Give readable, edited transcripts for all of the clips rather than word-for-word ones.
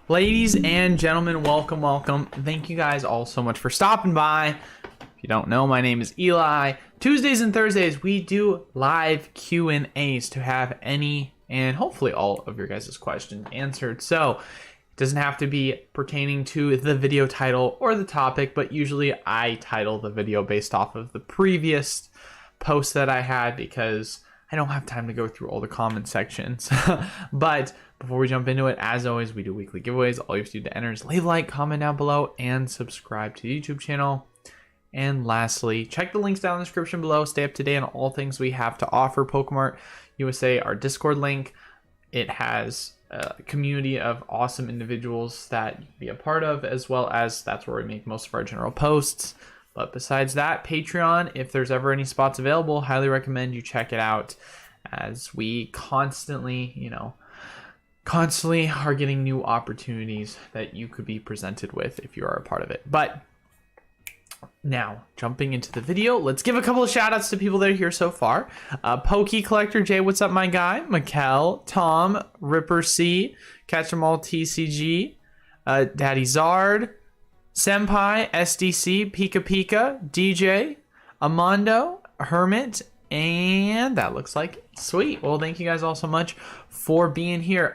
Ladies and gentlemen, welcome. Thank you guys all so much for stopping by. If you don't know, my name is Eli. Tuesdays and Thursdays, we do live Q&As to have any and hopefully all of your guys' questions answered. So it doesn't have to be pertaining to the video title or the topic, but usually I title the video based off of the previous post that I had because I don't have time to go through all the comment sections. But before we jump into it, as always, we do weekly giveaways. All you have to do to enter is leave a like, comment down below, and subscribe to the YouTube channel. And lastly, check the links down in the description below. Stay up to date on all things we have to offer. Pokemon USA, our Discord link. It has a community of awesome individuals that you can be a part of, as well as that's where we make most of our general posts. But besides that, Patreon, if there's ever any spots available, highly recommend you check it out, as we constantly are getting new opportunities that you could be presented with if you are a part of it. But now, jumping into the video, let's give a couple of shout outs to people that are here so far. Poke Collector Jay, what's up, my guy? Mikkel, Tom, Ripper C, Catch 'em All TCG, Daddy Zard, Senpai, SDC, Pika Pika, DJ, Amando, Hermit, and that looks like it. Sweet. Well, thank you guys all so much for being here.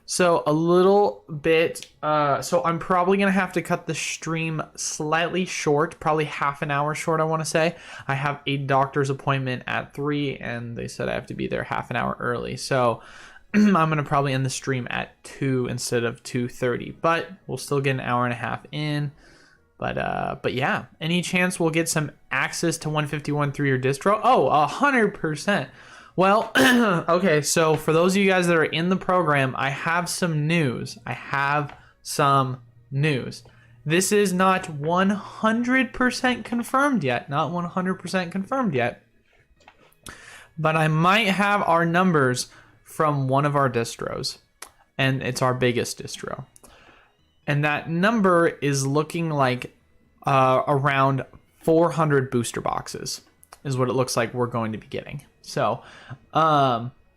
So a little bit, so I'm probably going to have to cut the stream slightly short, probably half an hour short, I want to say. I have a doctor's appointment at 3, and they said I have to be there half an hour early. So I'm going to probably end the stream at 2 instead of 2:30, but we'll still get an hour and a half in. But yeah, any chance we'll get some access to 151 through your distro? Oh, 100%. Well, okay, so for those of you guys that are in the program, I have some news. This is not 100% confirmed yet. Not 100% confirmed yet. But I might have our numbers from one of our distros, and it's our biggest distro, and that number is looking like around 400 booster boxes is what it looks like we're going to be getting. So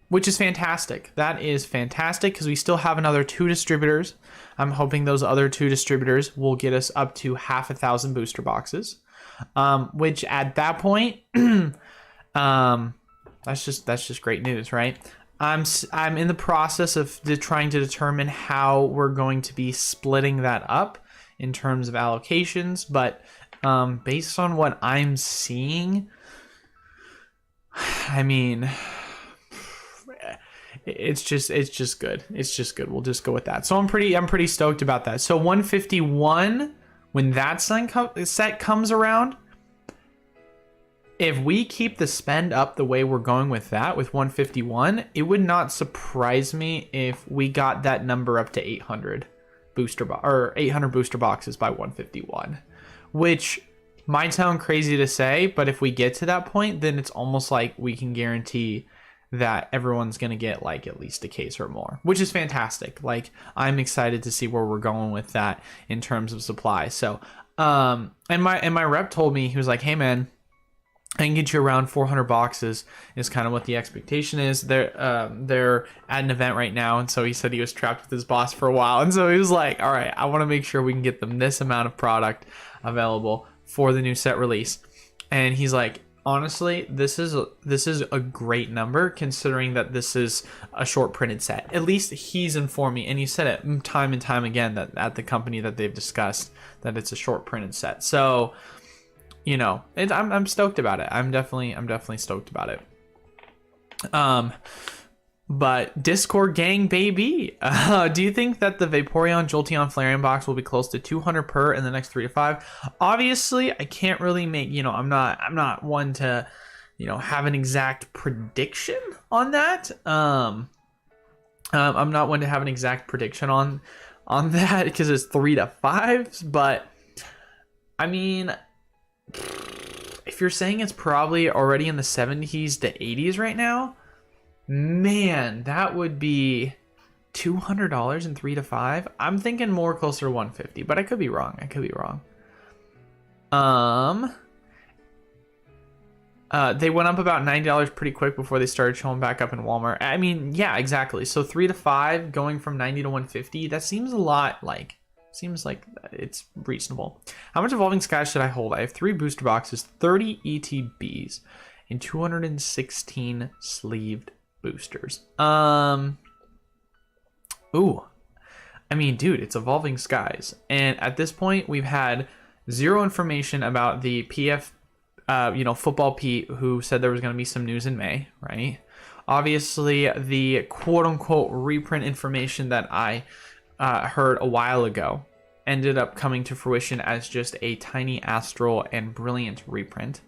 which is fantastic. That is fantastic, because we still have another 2 distributors. I'm hoping those other 2 distributors will get us up to 1,000 booster boxes, which at that point that's just great news, right? I'm in the process of trying to determine how we're going to be splitting that up in terms of allocations, but based on what I'm seeing, I mean, it's just good. It's just good. We'll just go with that. So I'm pretty stoked about that. So 151, when that set comes around, if we keep the spend up the way we're going with that, with 151, it would not surprise me if we got that number up to 800 booster boxes by 151, which might sound crazy to say, but if we get to that point, then it's almost like we can guarantee that everyone's going to get like at least a case or more, which is fantastic. Like, I'm excited to see where we're going with that in terms of supply. So, and my rep told me, he was like, hey man, I can get you around 400 boxes is kind of what the expectation is. They're at an event right now, and so he said he was trapped with his boss for a while, and so he was like, all right, I want to make sure we can get them this amount of product available for the new set release. And he's like, honestly, this is a great number, considering that this is a short printed set. At least he's informed me, and he said it time and time again that at the company that they've discussed that it's a short printed set. So I'm stoked about it. I'm definitely stoked about it. But Discord gang, baby, do you think that the Vaporeon, Jolteon, Flareon box will be close to 200 per in the next 3 to 5? Obviously, I can't really make, I'm not one to, have an exact prediction on that. I'm not one to have an exact prediction on that, because it's 3 to 5s, but I mean, if you're saying it's probably already in the 70s to 80s right now, man, that would be $200 in 3 to 5. I'm thinking more closer to 150, but I could be wrong. They went up about $90 pretty quick before they started showing back up in Walmart. I mean, yeah, exactly. So 3 to 5 going from 90 to 150. That seems a lot. Seems like it's reasonable. How much Evolving Skies should I hold? I have 3 booster boxes, 30 ETBs, and 216 sleeved boosters. Ooh. I mean, dude, it's Evolving Skies. And at this point, we've had 0 information about the Football Pete, who said there was going to be some news in May, right? Obviously, the quote-unquote reprint information that I heard a while ago ended up coming to fruition as just a tiny Astral and Brilliant reprint.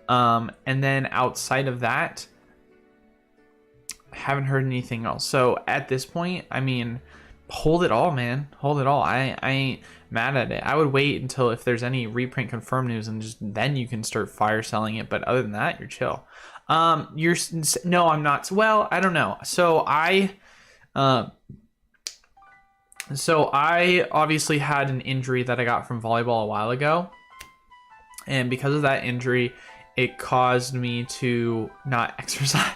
And then outside of that, I haven't heard anything else. So at this point, I mean, hold it all, man. Hold it all. I ain't mad at it. I would wait until if there's any reprint confirmed news and just then you can start fire selling it. But other than that, you're chill. No, I'm not. Well, I don't know. So I obviously had an injury that I got from volleyball a while ago. And because of that injury, it caused me to not exercise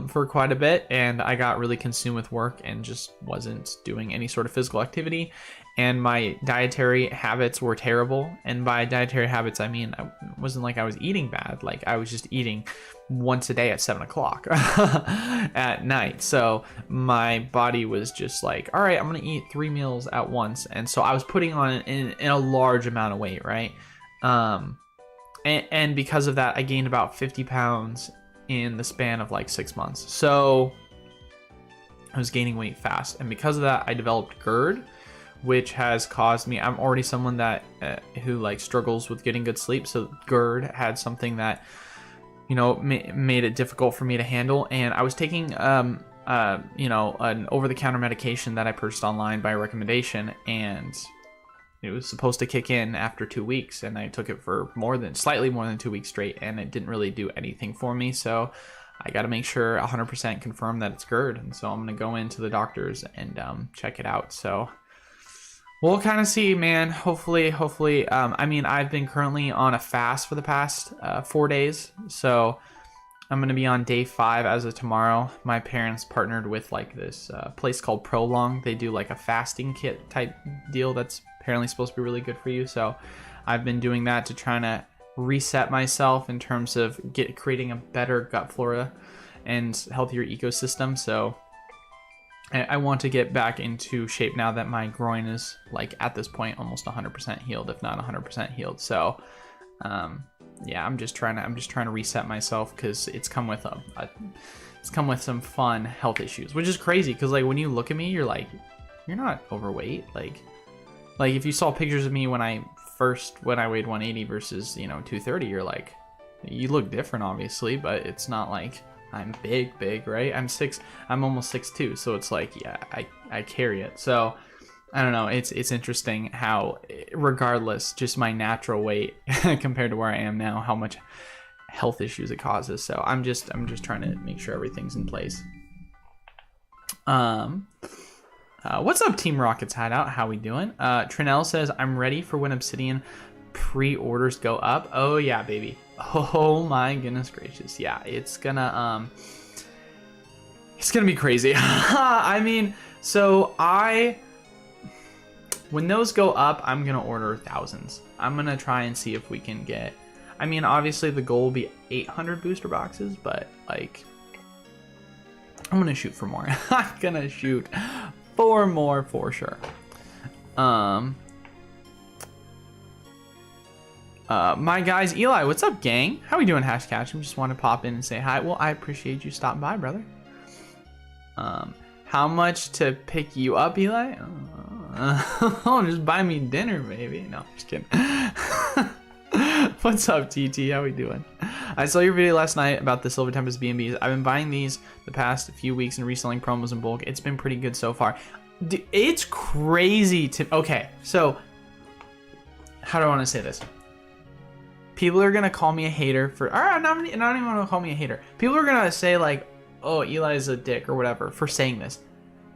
for quite a bit, and I got really consumed with work and just wasn't doing any sort of physical activity, and my dietary habits were terrible. And by dietary habits, I mean I wasn't like I was eating bad, like I was just eating once a day at 7 o'clock at night. So my body was just like, all right, I'm gonna eat 3 meals at once. And so I was putting on in a large amount of weight, right? And because of that, I gained about 50 pounds in the span of like 6 months. So I was gaining weight fast, and because of that, I developed GERD, which has caused me, I'm already someone that who like struggles with getting good sleep. So GERD had something that, you know, made it difficult for me to handle. And I was taking an over-the-counter medication that I purchased online by recommendation, and it was supposed to kick in after 2 weeks, and I took it for slightly more than 2 weeks straight, and it didn't really do anything for me. So I got to make sure 100% confirm that it's GERD, and so I'm going to go into the doctors and check it out. So we'll kind of see, man. Hopefully. I mean, I've been currently on a fast for the past 4 days, so I'm going to be on day 5 as of tomorrow. My parents partnered with like this place called Prolong. They do like a fasting kit type deal that's apparently supposed to be really good for you. So I've been doing that to try to reset myself in terms of creating a better gut flora and healthier ecosystem. So I want to get back into shape now that my groin is like at this point almost 100% healed, if not 100% healed. So yeah, I'm just trying to reset myself, because it's come with some fun health issues, which is crazy. Because like when you look at me, you're like, you're not overweight. Like if you saw pictures of me when I weighed 180 versus 230, you're like, you look different obviously, but it's not like I'm big, right? I'm almost 6'2", so it's like, yeah, I carry it. So I don't know. It's interesting how, regardless, just my natural weight compared to where I am now, how much health issues it causes. So I'm just trying to make sure everything's in place. What's up, Team Rockets Hideout? How we doing? Trinell says, I'm ready for when Obsidian pre-orders go up. Oh yeah, baby. Oh my goodness gracious. Yeah, it's gonna be crazy. I mean, so when those go up, I'm gonna order thousands. I'm gonna try and see if we can get, I mean, obviously the goal will be 800 booster boxes, but like, I'm gonna shoot for more. I'm gonna shoot for more for sure. My guys, Eli, what's up, gang? How we doing, Hashcatch? I just want to pop in and say hi. Well, I appreciate you stopping by, brother. How much to pick you up, Eli? Oh, just buy me dinner, maybe. No, just kidding. What's up, TT? How we doing? I saw your video last night about the Silver Tempest B&Bs. I've been buying these the past few weeks and reselling promos in bulk. It's been pretty good so far. Dude, it's crazy to... Okay, so... How do I want to say this? People are going to call me a hater for... Or not even want to call me a hater. People are going to say, like, oh, Eli's a dick or whatever for saying this.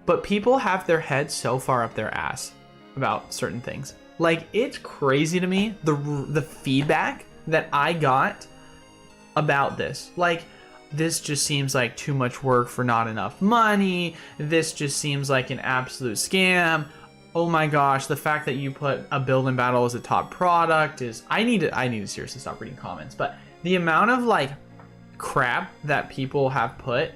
But people have their heads so far up their ass about certain things. Like, it's crazy to me, the feedback that I got about this. Like, this just seems like too much work for not enough money. This just seems like an absolute scam. Oh my gosh, the fact that you put a build and battle as a top product is... I need to seriously stop reading comments. But the amount of like crap that people have put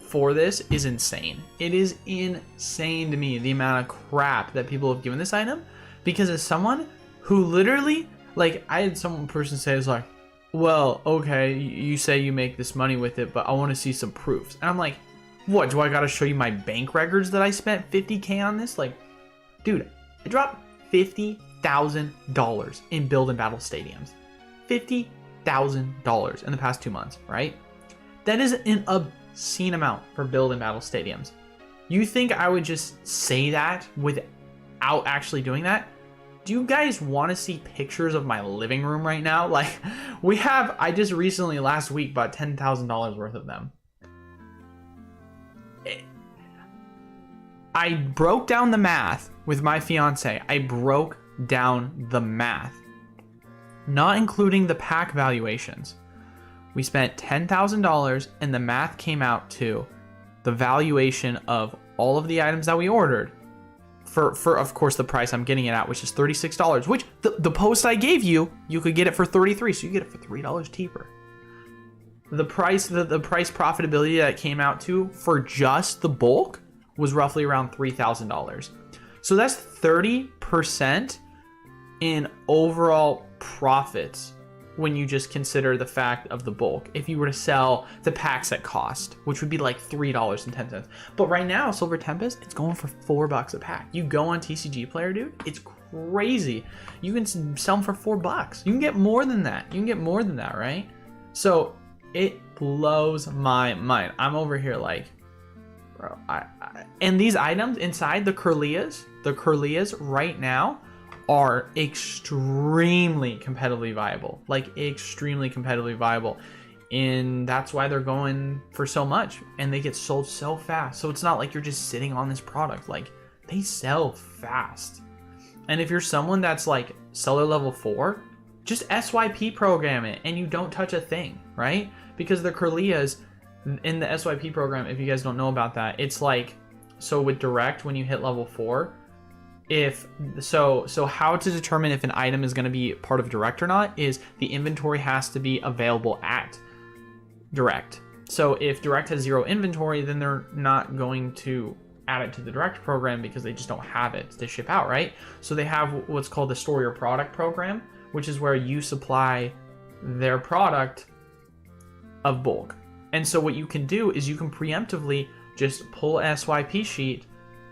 for this is insane. It is insane to me, the amount of crap that people have given this item. Because as someone who literally, like, I had some person say, it's like, well, okay, you say you make this money with it, but I want to see some proofs. And I'm like, what, do I gotta show you my bank records that I spent 50K on this? Like, dude, I dropped $50,000 in build and battle stadiums. $50,000 in the past 2 months, right? That is an obscene amount for build and battle stadiums. You think I would just say that without actually doing that? Do you guys want to see pictures of my living room right now? Like, I just recently, last week, bought $10,000 worth of them. I broke down the math with my fiance. I broke down the math, not including the pack valuations. We spent $10,000 and the math came out to the valuation of all of the items that we ordered for of course the price I'm getting it at, which is $36, which the post I gave you, you could get it for $33, so you get it for $3 cheaper. The price profitability that came out to for just the bulk was roughly around $3,000. So that's 30% in overall profits when you just consider the fact of the bulk. If you were to sell the packs at cost, which would be like $3.10. But right now, Silver Tempest, it's going for $4 a pack. You go on TCG Player, dude, it's crazy. You can sell them for $4. You can get more than that. You can get more than that, right? So it blows my mind. I'm over here like, bro, and these items inside the Kirlias right now are extremely competitively viable, like extremely competitively viable, and that's why they're going for so much and they get sold so fast. So it's not like you're just sitting on this product, like they sell fast. And if you're someone that's like seller level 4, just SYP program it and you don't touch a thing, right? Because the Kirlias in the SYP program, if you guys don't know about that, it's like, so with direct, when you hit level 4, so how to determine if an item is going to be part of direct or not is the inventory has to be available at direct. So if direct has 0 inventory, then they're not going to add it to the direct program because they just don't have it to ship out, right? So they have what's called the store your product program, which is where you supply their product of bulk. And so what you can do is you can preemptively just pull an SYP sheet,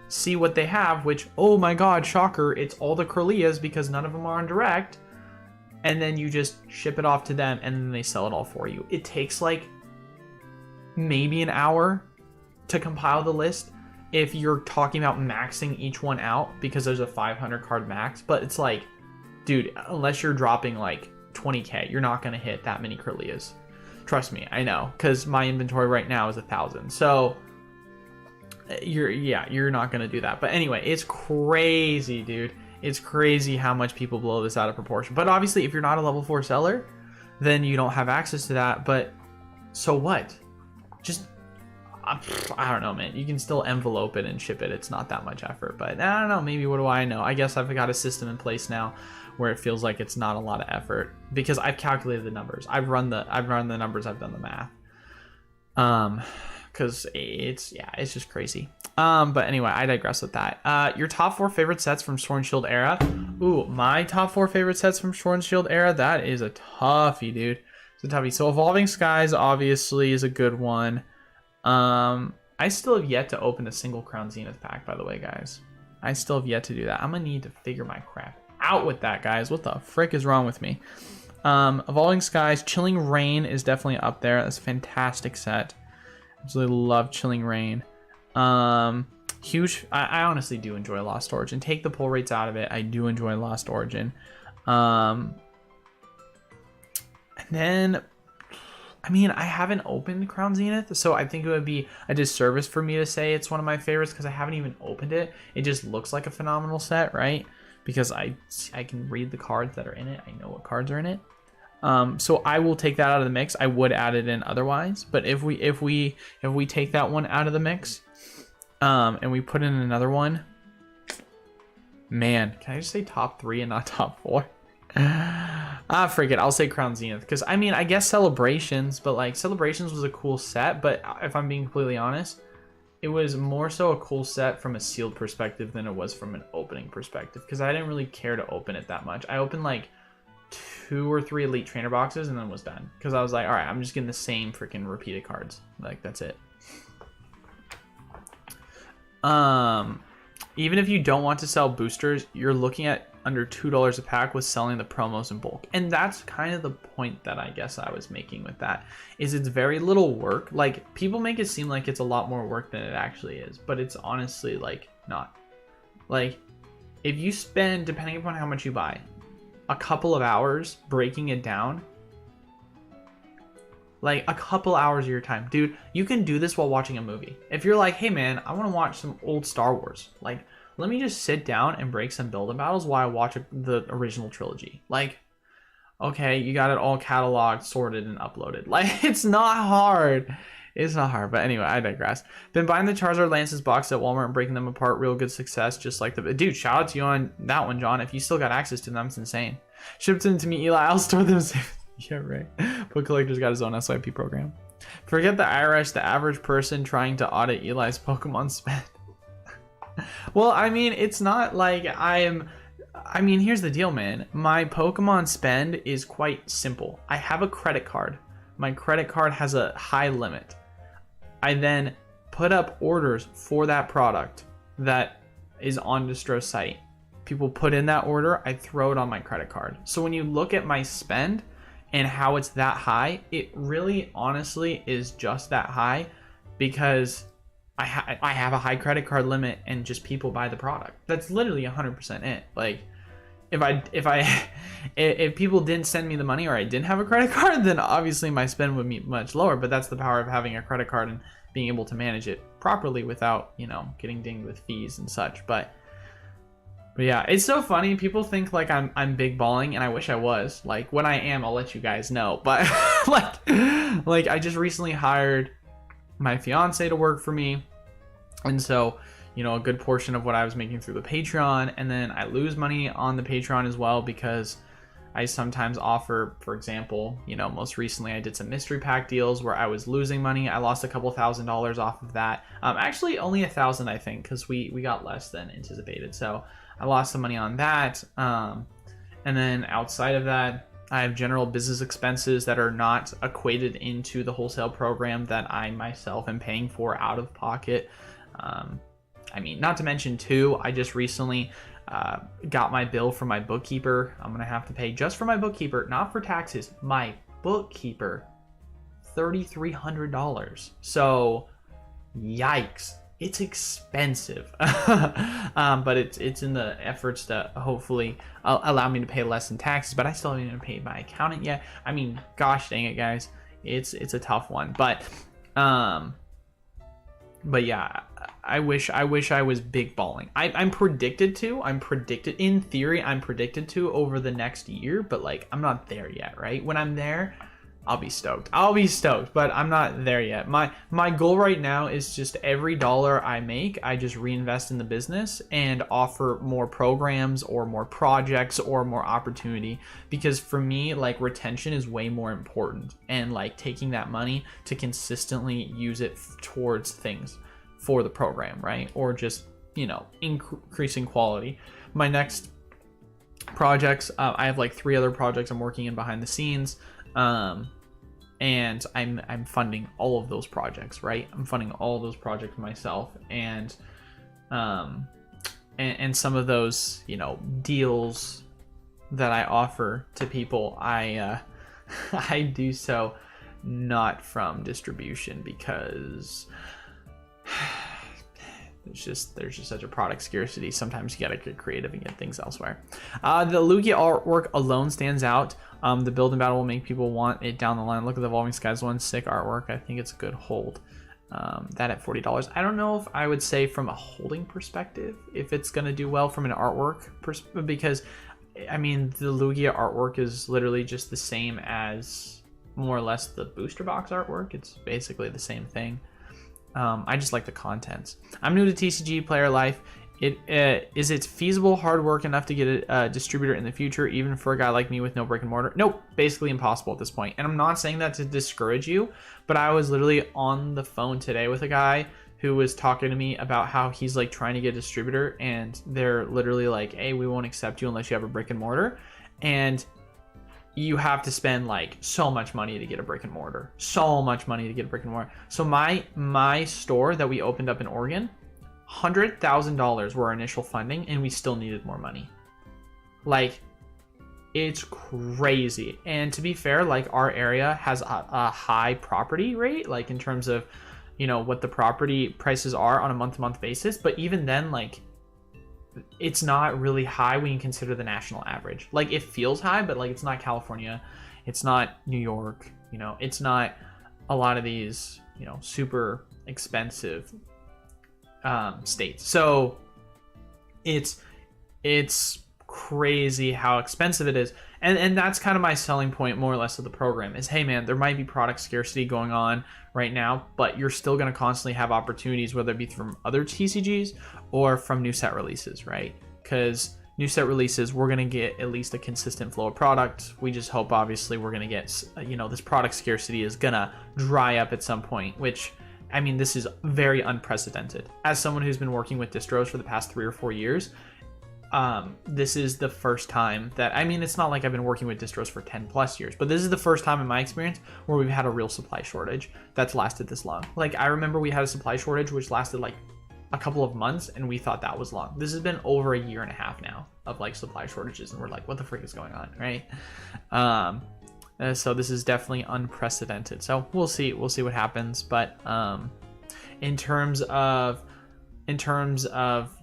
see what they have, which, oh my god, shocker, it's all the Kirlias because none of them are on direct, and then you just ship it off to them and then they sell it all for you. It takes like maybe an hour to compile the list if you're talking about maxing each one out, because there's a 500 card max. But it's like, dude, unless you're dropping like 20k, you're not going to hit that many Kirlias. Trust me, I know, because my inventory right now is 1,000. So you're not gonna do that. But anyway, it's crazy, dude. It's crazy how much people blow this out of proportion. But obviously, if you're not a level 4 seller, then you don't have access to that. But so what? Just I don't know, man. You can still envelope it and ship it. It's not that much effort. But I don't know. Maybe, what do I know? I guess I've got a system in place now where it feels like it's not a lot of effort because I've calculated the numbers. I've run the numbers. I've done the math. Because it's just crazy. But anyway, I digress with that. Your top 4 favorite sets from Sword and Shield era. Ooh, my top 4 favorite sets from Sword and Shield era. That is a toughie, dude. It's a toughie. So Evolving Skies obviously is a good one. I still have yet to open a single Crown Zenith pack, by the way, guys. I still have yet to do that. I'm gonna need to figure my crap out with that, guys. What the frick is wrong with me? Evolving Skies, Chilling Rain is definitely up there. That's a fantastic set. Absolutely love Chilling Rain. Huge. I honestly do enjoy Lost Origin. Take the pull rates out of it, I do enjoy Lost Origin. And then, I mean, I haven't opened Crown Zenith, so I think it would be a disservice for me to say it's one of my favorites because I haven't even opened it. It just looks like a phenomenal set, right? Because I can read the cards that are in it. I know what cards are in it. So I will take that out of the mix. I would add it in otherwise, but if we take that one out of the mix, and we put in another one, man, can I just say top 3 and not top 4? Freak it, I'll say Crown Zenith, because I mean, I guess Celebrations, but like Celebrations was a cool set, but if I'm being completely honest, it was more so a cool set from a sealed perspective than it was from an opening perspective, because I didn't really care to open it that much. I opened like 2 or 3 elite trainer boxes and then was done, because I was like, all right, I'm just getting the same freaking repeated cards, like that's it. Even if you don't want to sell boosters, you're looking at under $2 a pack with selling the promos in bulk. And that's kind of the point that I guess I was making with that, is it's very little work. Like, people make it seem like it's a lot more work than it actually is, but it's honestly like not. Like, if you spend, depending upon how much you buy, a couple of hours breaking it down, like a couple hours of your time, dude, you can do this while watching a movie. If you're like, hey man, I want to watch some old Star Wars, like, let me just sit down and break some build-up battles while I watch the original trilogy. Like, okay, you got it all cataloged, sorted, and uploaded. Like, it's not hard. It's not hard. But anyway, I digress. Been buying the Charizard Lances box at Walmart and breaking them apart. Real good success. Just like the... Dude, shout out to you on that one, John. If you still got access to them, it's insane. Shipped them to me, Eli. I'll store them safe. Yeah, right. Book Collector's got his own SIP program. Forget the IRS, the average person trying to audit Eli's Pokemon spend. Well, I mean, it's not like I mean, here's the deal, man. My Pokemon spend is quite simple. I have a credit card. My credit card has a high limit. I then put up orders for that product that is on Distro's site. People put in that order, I throw it on my credit card. So when you look at my spend and how it's that high, it really honestly is just that high because I have a high credit card limit and just people buy the product. That's literally 100% it. Like, if people didn't send me the money or I didn't have a credit card, then obviously my spend would be much lower. But that's the power of having a credit card and being able to manage it properly without, you know, getting dinged with fees and such. But yeah, it's so funny. People think like I'm big balling, and I wish I was. Like, when I am, I'll let you guys know. But like I just recently hired my fiance to work for me, and so, you know, a good portion of what I was making through the Patreon, and then I lose money on the Patreon as well because I sometimes offer, for example, you know, most recently I did some mystery pack deals where I was losing money. I lost a couple $1,000s off of that. Actually only 1,000, I think, because we got less than anticipated. So I lost some money on that. And then outside of that, I have general business expenses that are not equated into the wholesale program that I myself am paying for out of pocket. I mean, not to mention too, I just recently got my bill from my bookkeeper. I'm gonna have to pay just for my bookkeeper, not for taxes, my bookkeeper, $3,300. So yikes, it's expensive. But it's in the efforts to hopefully allow me to pay less in taxes, but I still haven't even paid my accountant yet. I mean, gosh dang it, guys, it's a tough one. But yeah, I wish I was big balling. I'm predicted in theory, I'm predicted to over the next year, but like, I'm not there yet, right? When I'm there, I'll be stoked, but I'm not there yet. My goal right now is just every dollar I make, I just reinvest in the business and offer more programs or more projects or more opportunity, because for me, like, retention is way more important, and like taking that money to consistently use it towards things for the program, right? Or just, you know, increasing quality. My next projects, I have like 3 other projects I'm working in behind the scenes. And I'm funding all of those projects, right? I'm funding all of those projects myself, and some of those, you know, deals that I offer to people, I do so not from distribution, because there's just such a product scarcity. Sometimes you gotta get creative and get things elsewhere. The Lugia artwork alone stands out. The build and battle will make people want it down the line. Look at the Evolving Skies one, sick artwork. I think it's a good hold. That at $40. I don't know if I would say from a holding perspective if it's gonna do well from an artwork perspective, because I mean, the Lugia artwork is literally just the same as more or less the booster box artwork. It's basically the same thing. I just like the contents. I'm new to TCG player life. Is it feasible, hard work enough to get a distributor in the future, even for a guy like me with no brick and mortar? Nope, basically impossible at this point. And I'm not saying that to discourage you, but I was literally on the phone today with a guy who was talking to me about how he's like trying to get a distributor, and they're literally like, hey, we won't accept you unless you have a brick and mortar. And you have to spend like so much money to get a brick and mortar. So much money to get a brick and mortar. So my store that we opened up in Oregon, $100,000 were our initial funding, and we still needed more money. Like, it's crazy. And to be fair, like, our area has a high property rate, like in terms of, you know, what the property prices are on a month-to-month basis. But even then, like, it's not really high when you consider the national average. Like, it feels high, but like, it's not California, it's not New York, you know, it's not a lot of these, you know, super expensive states. So it's crazy how expensive it is. And that's kind of my selling point, more or less, of the program is, hey man, there might be product scarcity going on right now, but you're still going to constantly have opportunities, whether it be from other TCGs or from new set releases, right? Because new set releases, we're going to get at least a consistent flow of product. We just hope, obviously, we're going to get, you know, this product scarcity is going to dry up at some point, which, I mean, this is very unprecedented. As someone who's been working with distros for the past 3 or 4 years, this is the first time that, I mean, it's not like I've been working with distros for 10 plus years, but this is the first time in my experience where we've had a real supply shortage that's lasted this long. Like, I remember we had a supply shortage which lasted like a couple of months, and we thought that was long. This has been over 1.5 years now of like supply shortages, and we're like, what the frick is going on, right? So this is definitely unprecedented. So we'll see what happens. But in terms of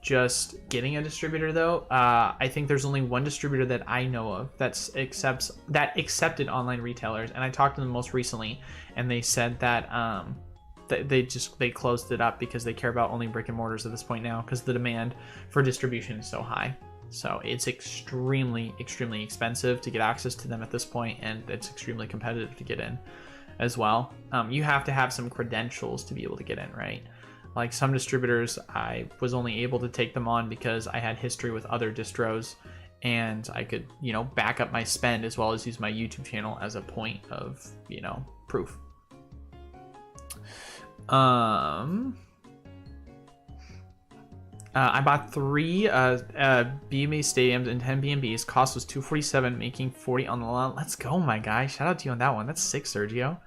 just getting a distributor, though, I think there's only one distributor that I know of that accepted online retailers, and I talked to them most recently, and they said that they closed it up because they care about only brick and mortars at this point now, because the demand for distribution is so high. So it's extremely expensive to get access to them at this point, and it's extremely competitive to get in as well. You have to have some credentials to be able to get in, right? Like, some distributors, I was only able to take them on because I had history with other distros, and I could, you know, back up my spend as well as use my YouTube channel as a point of, you know, proof. I bought 3 BMA stadiums and 10 BNBs. Cost was $247, making 40 on the line. Let's go, my guy. Shout out to you on that one. That's sick, Sergio.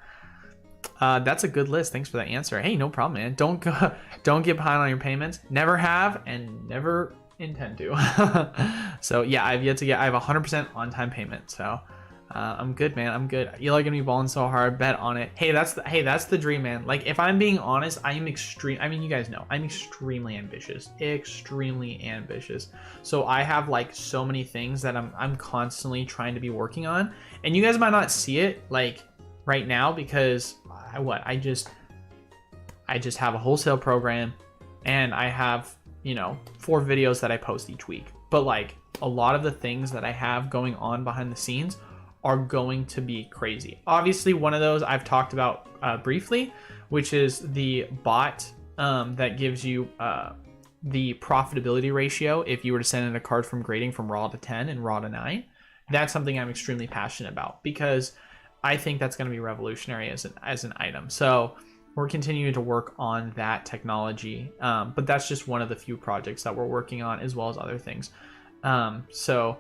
That's a good list. Thanks for the answer. Hey, no problem, man. Don't get behind on your payments. Never have and never intend to. So yeah, I have 100% on-time payment. So I'm good, man. I'm good. You're like gonna be balling so hard. Bet on it. Hey, that's the dream, man. Like, if I'm being honest, I mean, you guys know I'm extremely ambitious. So I have like so many things that I'm constantly trying to be working on, and you guys might not see it like right now because I just have a wholesale program, and I have, you know, 4 videos that I post each week. But like, a lot of the things that I have going on behind the scenes are going to be crazy. Obviously, one of those I've talked about briefly, which is the bot that gives you the profitability ratio if you were to send in a card from grading from raw to 10 and raw to 9. That's something I'm extremely passionate about, because I think that's going to be revolutionary as an item. So we're continuing to work on that technology, but that's just one of the few projects that we're working on, as well as other things. So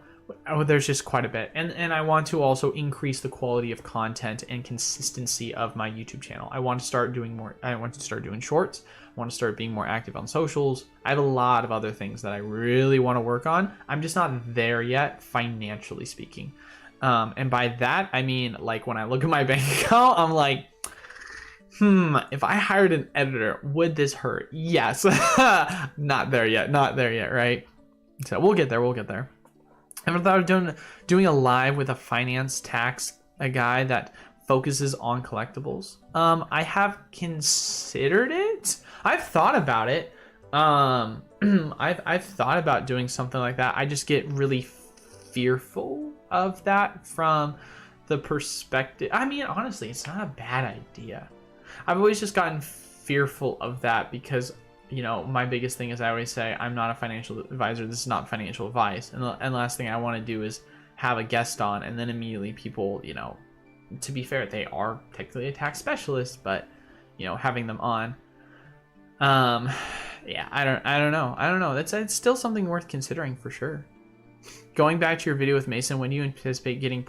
there's just quite a bit, and I want to also increase the quality of content and consistency of my YouTube channel. I want to start doing more. I want to start doing shorts. I want to start being more active on socials. I have a lot of other things that I really want to work on. I'm just not there yet, financially speaking. And by that, I mean, like, when I look at my bank account, I'm like, if I hired an editor, would this hurt? Yes. Not there yet, right? So we'll get there. Ever thought of doing a live with a finance tax, a guy that focuses on collectibles? I have considered it. I've thought about it. I've thought about doing something like that. I just get really fearful of that from the perspective. I mean, honestly, it's not a bad idea. I've always just gotten fearful of that because, you know, my biggest thing is I always say, I'm not a financial advisor. This is not financial advice. And the last thing I want to do is have a guest on and then immediately people, you know, to be fair, they are technically a tax specialist, but, you know, having them on, yeah, I don't know. It's still something worth considering for sure. Going back to your video with Mason, when do you anticipate getting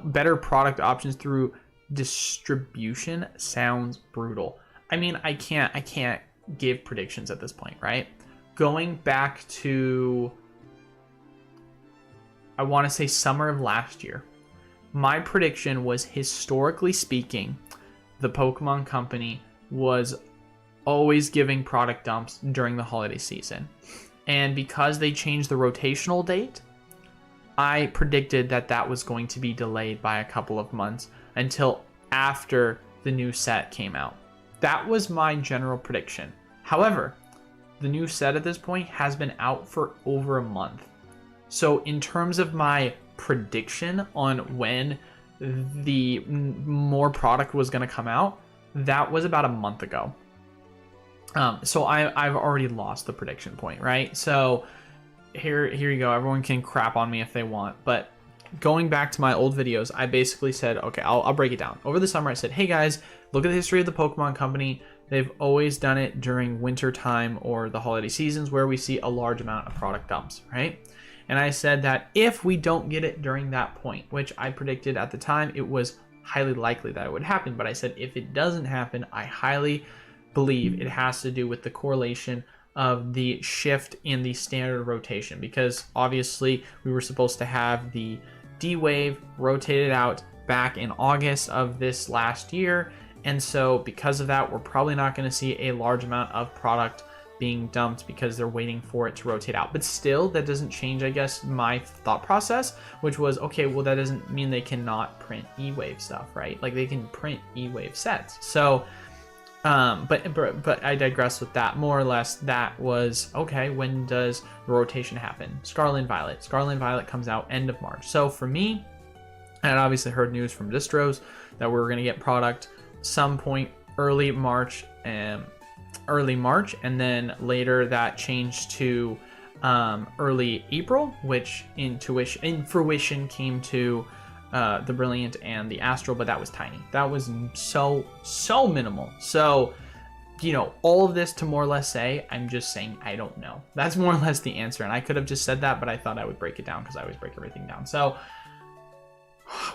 better product options through distribution? Sounds brutal. I mean, I can't give predictions at this point, right? Going back to, I want to say summer of last year, my prediction was, historically speaking, the Pokemon Company was always giving product dumps during the holiday season. And because they changed the rotational date, I predicted that that was going to be delayed by a couple of months until after the new set came out. That was my general prediction. However, the new set at this point has been out for over a month. So in terms of my prediction on when the more product was going to come out, that was about a month ago. So I've already lost the prediction point, right? So here you go. Everyone can crap on me if they want, but going back to my old videos, I basically said, okay, I'll break it down. Over the summer, I said, hey guys, look at the history of the Pokemon Company. They've always done it during winter time or the holiday seasons where we see a large amount of product dumps, right? And I said that if we don't get it during that point, which I predicted at the time, it was highly likely that it would happen. But I said, if it doesn't happen, I highly believe it has to do with the correlation of the shift in the standard rotation, because obviously we were supposed to have the D-Wave rotated out back in August of this last year. And so because of that, we're probably not going to see a large amount of product being dumped because they're waiting for it to rotate out. But still, that doesn't change, I guess, my thought process, which was, okay, well, that doesn't mean they cannot print E-Wave stuff, right? Like they can print E-Wave sets. So, but I digress with that. More or less, that was, okay, when does the rotation happen? Scarlet and Violet. Scarlet and Violet comes out end of March. So for me, I had obviously heard news from distros that we were going to get product some point early March, and then later that changed to early April, which in fruition came to the Brilliant and the Astral, but that was tiny. That was so minimal. So, you know, all of this to more or less say, I'm just saying I don't know. That's more or less the answer. And I could have just said that, but I thought I would break it down because I always break everything down. So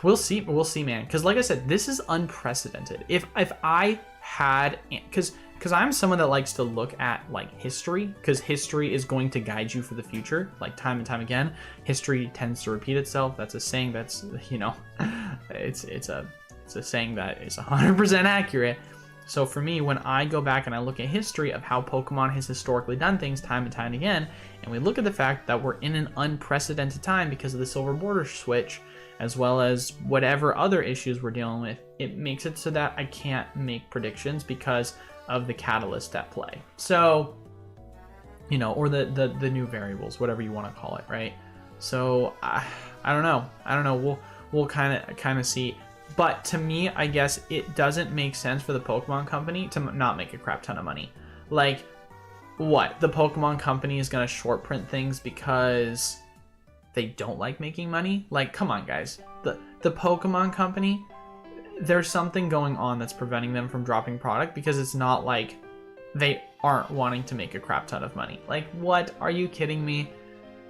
we'll see, man. Because like I said, this is unprecedented. If I had, because I'm someone that likes to look at like history, because history is going to guide you for the future, like time and time again. History tends to repeat itself. That's a saying that's, you know, it's a saying that is 100% accurate. So for me, when I go back and I look at history of how Pokemon has historically done things time and time again, and we look at the fact that we're in an unprecedented time because of the silver border switch, as well as whatever other issues we're dealing with, it makes it so that I can't make predictions because of the catalyst at play. So, you know, or the new variables, whatever you want to call it, right? So I don't know. We'll kind of see. But to me, I guess it doesn't make sense for the Pokemon Company to not make a crap ton of money. Like, what? The Pokemon Company is going to short print things because they don't like making money? Like, come on, guys. The Pokemon Company, there's something going on that's preventing them from dropping product, because it's not like they aren't wanting to make a crap ton of money. Like, what? Are you kidding me?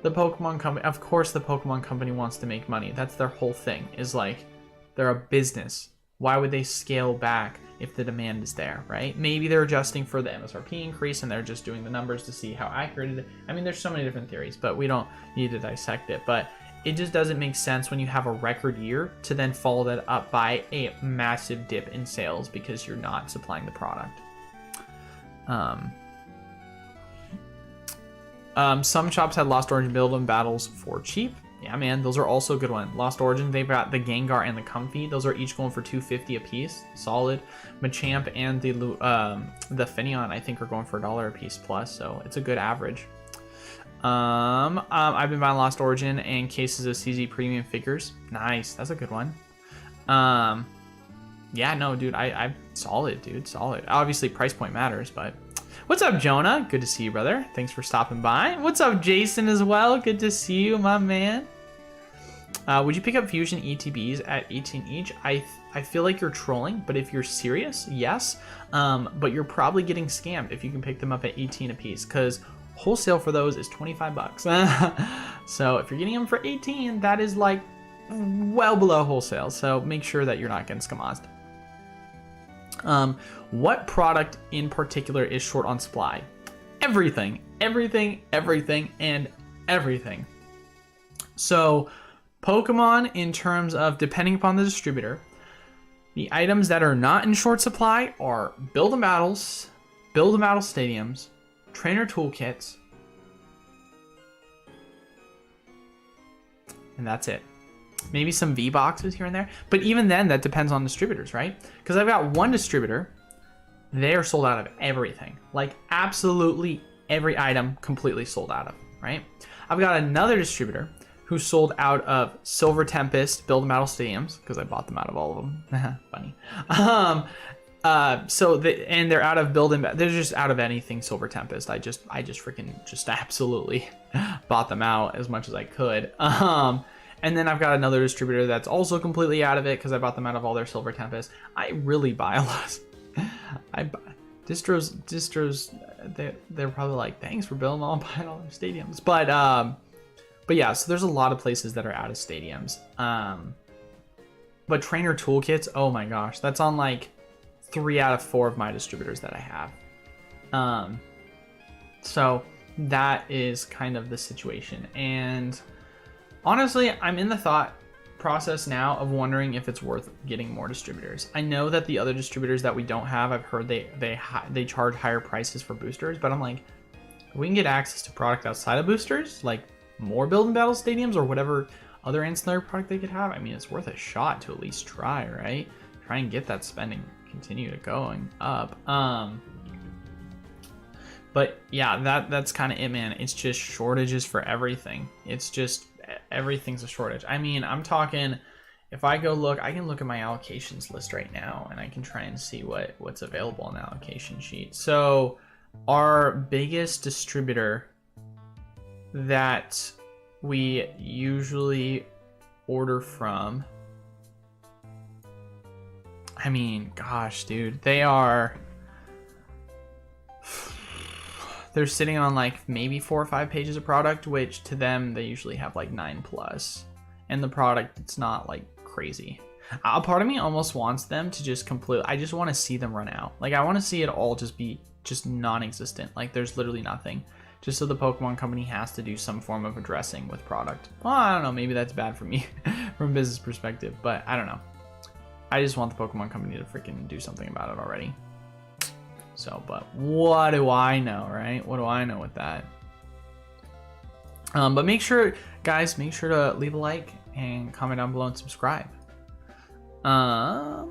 The Pokemon Company, of course the Pokemon Company wants to make money. That's their whole thing, is like, they're a business. Why would they scale back if the demand is there, right? Maybe they're adjusting for the MSRP increase and they're just doing the numbers to see how accurate it is. I mean, there's so many different theories, but we don't need to dissect it. But it just doesn't make sense when you have a record year to then follow that up by a massive dip in sales because you're not supplying the product. Some shops had Lost Origin build-em battles for cheap. Yeah, man, those are also a good one. Lost Origin, they've got the Gengar and the Comfey. Those are each going for $2.50 a piece. Solid. Machamp and the Finneon, I think, are going for $1 a piece plus, so it's a good average. I've been buying Lost Origin and cases of CZ premium figures. Nice, that's a good one. Yeah, no, dude, I solid, dude, solid. Obviously, price point matters, but what's up, Jonah? Good to see you, brother. Thanks for stopping by. What's up, Jason, as well? Good to see you, my man. Would you pick up Fusion ETBs at 18 each? I feel like you're trolling, but if you're serious, yes. But you're probably getting scammed if you can pick them up at 18 a piece, because wholesale for those is 25 bucks. So if you're getting them for 18, that is like well below wholesale. So make sure that you're not getting skamazed. What product in particular is short on supply? Everything, everything, everything, and everything. So Pokemon, in terms of depending upon the distributor, the items that are not in short supply are build and battles, stadiums, trainer toolkits, and that's it. Maybe some V boxes here and there, but even then, that depends on distributors, right? Because I've got one distributor, they are sold out of everything, like absolutely every item completely sold out of, right? I've got another distributor who sold out of Silver Tempest Build and Battle Stadiums, because I bought them out of all of them. Funny. And they're out of Build and they're just out of anything Silver Tempest. I just freaking just absolutely bought them out as much as I could. And then I've got another distributor that's also completely out of it because I bought them out of all their Silver Tempest. I really buy a lot. Distros, they're probably like, thanks for building all buying all their stadiums. But yeah, so there's a lot of places that are out of stadiums. But trainer toolkits, oh my gosh, that's on like 3 out of 4 of my distributors that I have. So that is kind of the situation. And honestly, I'm in the thought process now of wondering if it's worth getting more distributors. I know that the other distributors that we don't have, I've heard they charge higher prices for boosters, but I'm like, if we can get access to product outside of boosters, like more build and battle stadiums or whatever other ancillary product they could have, I mean, it's worth a shot to at least try, right? Try and get that spending continue to going up. But yeah, that's kind of it, man. It's just shortages for everything. It's just everything's a shortage. I mean, I'm talking, if I go look, I can look at my allocations list right now and I can try and see what's available on the allocation sheet. So our biggest distributor that we usually order from, I mean, gosh, dude, they're sitting on like maybe 4 or 5 pages of product, which to them, they usually have like 9+. And the product, it's not like crazy. A part of me almost wants them to just I just want to see them run out. Like I want to see it all just be just non-existent. Like there's literally nothing. Just so the Pokemon company has to do some form of addressing with product. Well, I don't know, maybe that's bad for me from a business perspective, but I don't know. I just want the Pokemon company to freaking do something about it already. So, but what do I know, right? What do I know with that? But make sure, guys, make sure to leave a like and comment down below and subscribe. How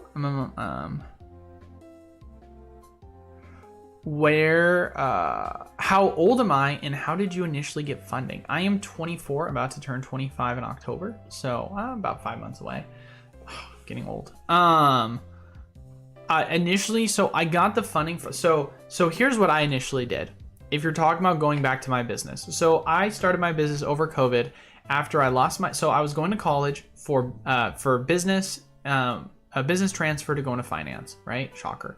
old am I and how did you initially get funding? I am 24, about to turn 25 in October, so about 5 months away. Getting old. Initially, so I got the funding for, so here's what I initially did. If you're talking about going back to my business. So I started my business over COVID after I lost so I was going to college for business, a business transfer to go into finance, right? Shocker.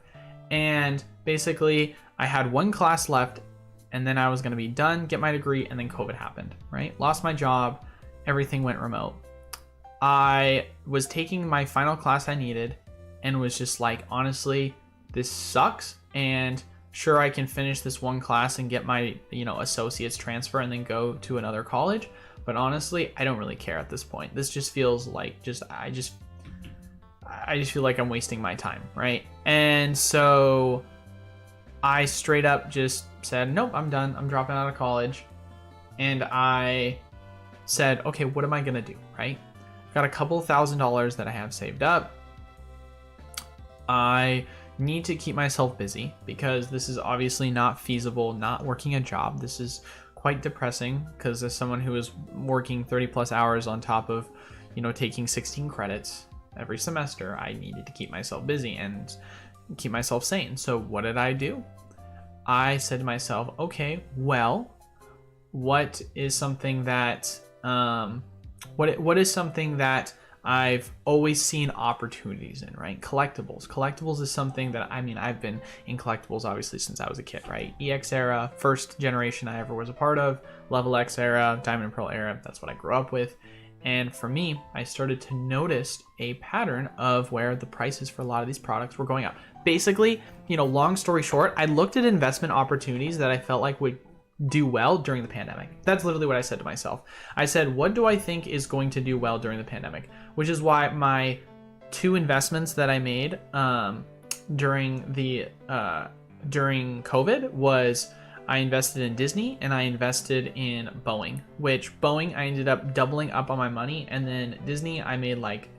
And basically I had 1 class left and then I was going to be done, get my degree, and then COVID happened, right? Lost my job, everything went remote. I was taking my final class I needed and was just like, honestly, this sucks. And sure, I can finish this 1 class and get my, associate's transfer and then go to another college. But honestly, I don't really care at this point. This just feels like I just feel like I'm wasting my time, right? And so I straight up just said, nope, I'm done. I'm dropping out of college. And I said, okay, what am I gonna do, right? Got a couple $1,000s that I have saved up. I need to keep myself busy because this is obviously not feasible, not working a job. This is quite depressing because as someone who is working 30 plus hours on top of, taking 16 credits every semester, I needed to keep myself busy and keep myself sane. So what did I do? I said to myself, okay, well, what is something that what is something that I've always seen opportunities in, right? Collectibles is something that, I've been in collectibles obviously since I was a kid, right? EX era, first generation I ever was a part of, Level X era, Diamond and Pearl era, that's what I grew up with. And for me, I started to notice a pattern of where the prices for a lot of these products were going up. Basically, long story short, I looked at investment opportunities that I felt like would do well during the pandemic. That's literally what I said to myself. I said, what do I think is going to do well during the pandemic? Which is why my 2 investments that I made during COVID was I invested in Disney and I invested in Boeing, which Boeing I ended up doubling up on my money, and then Disney I made like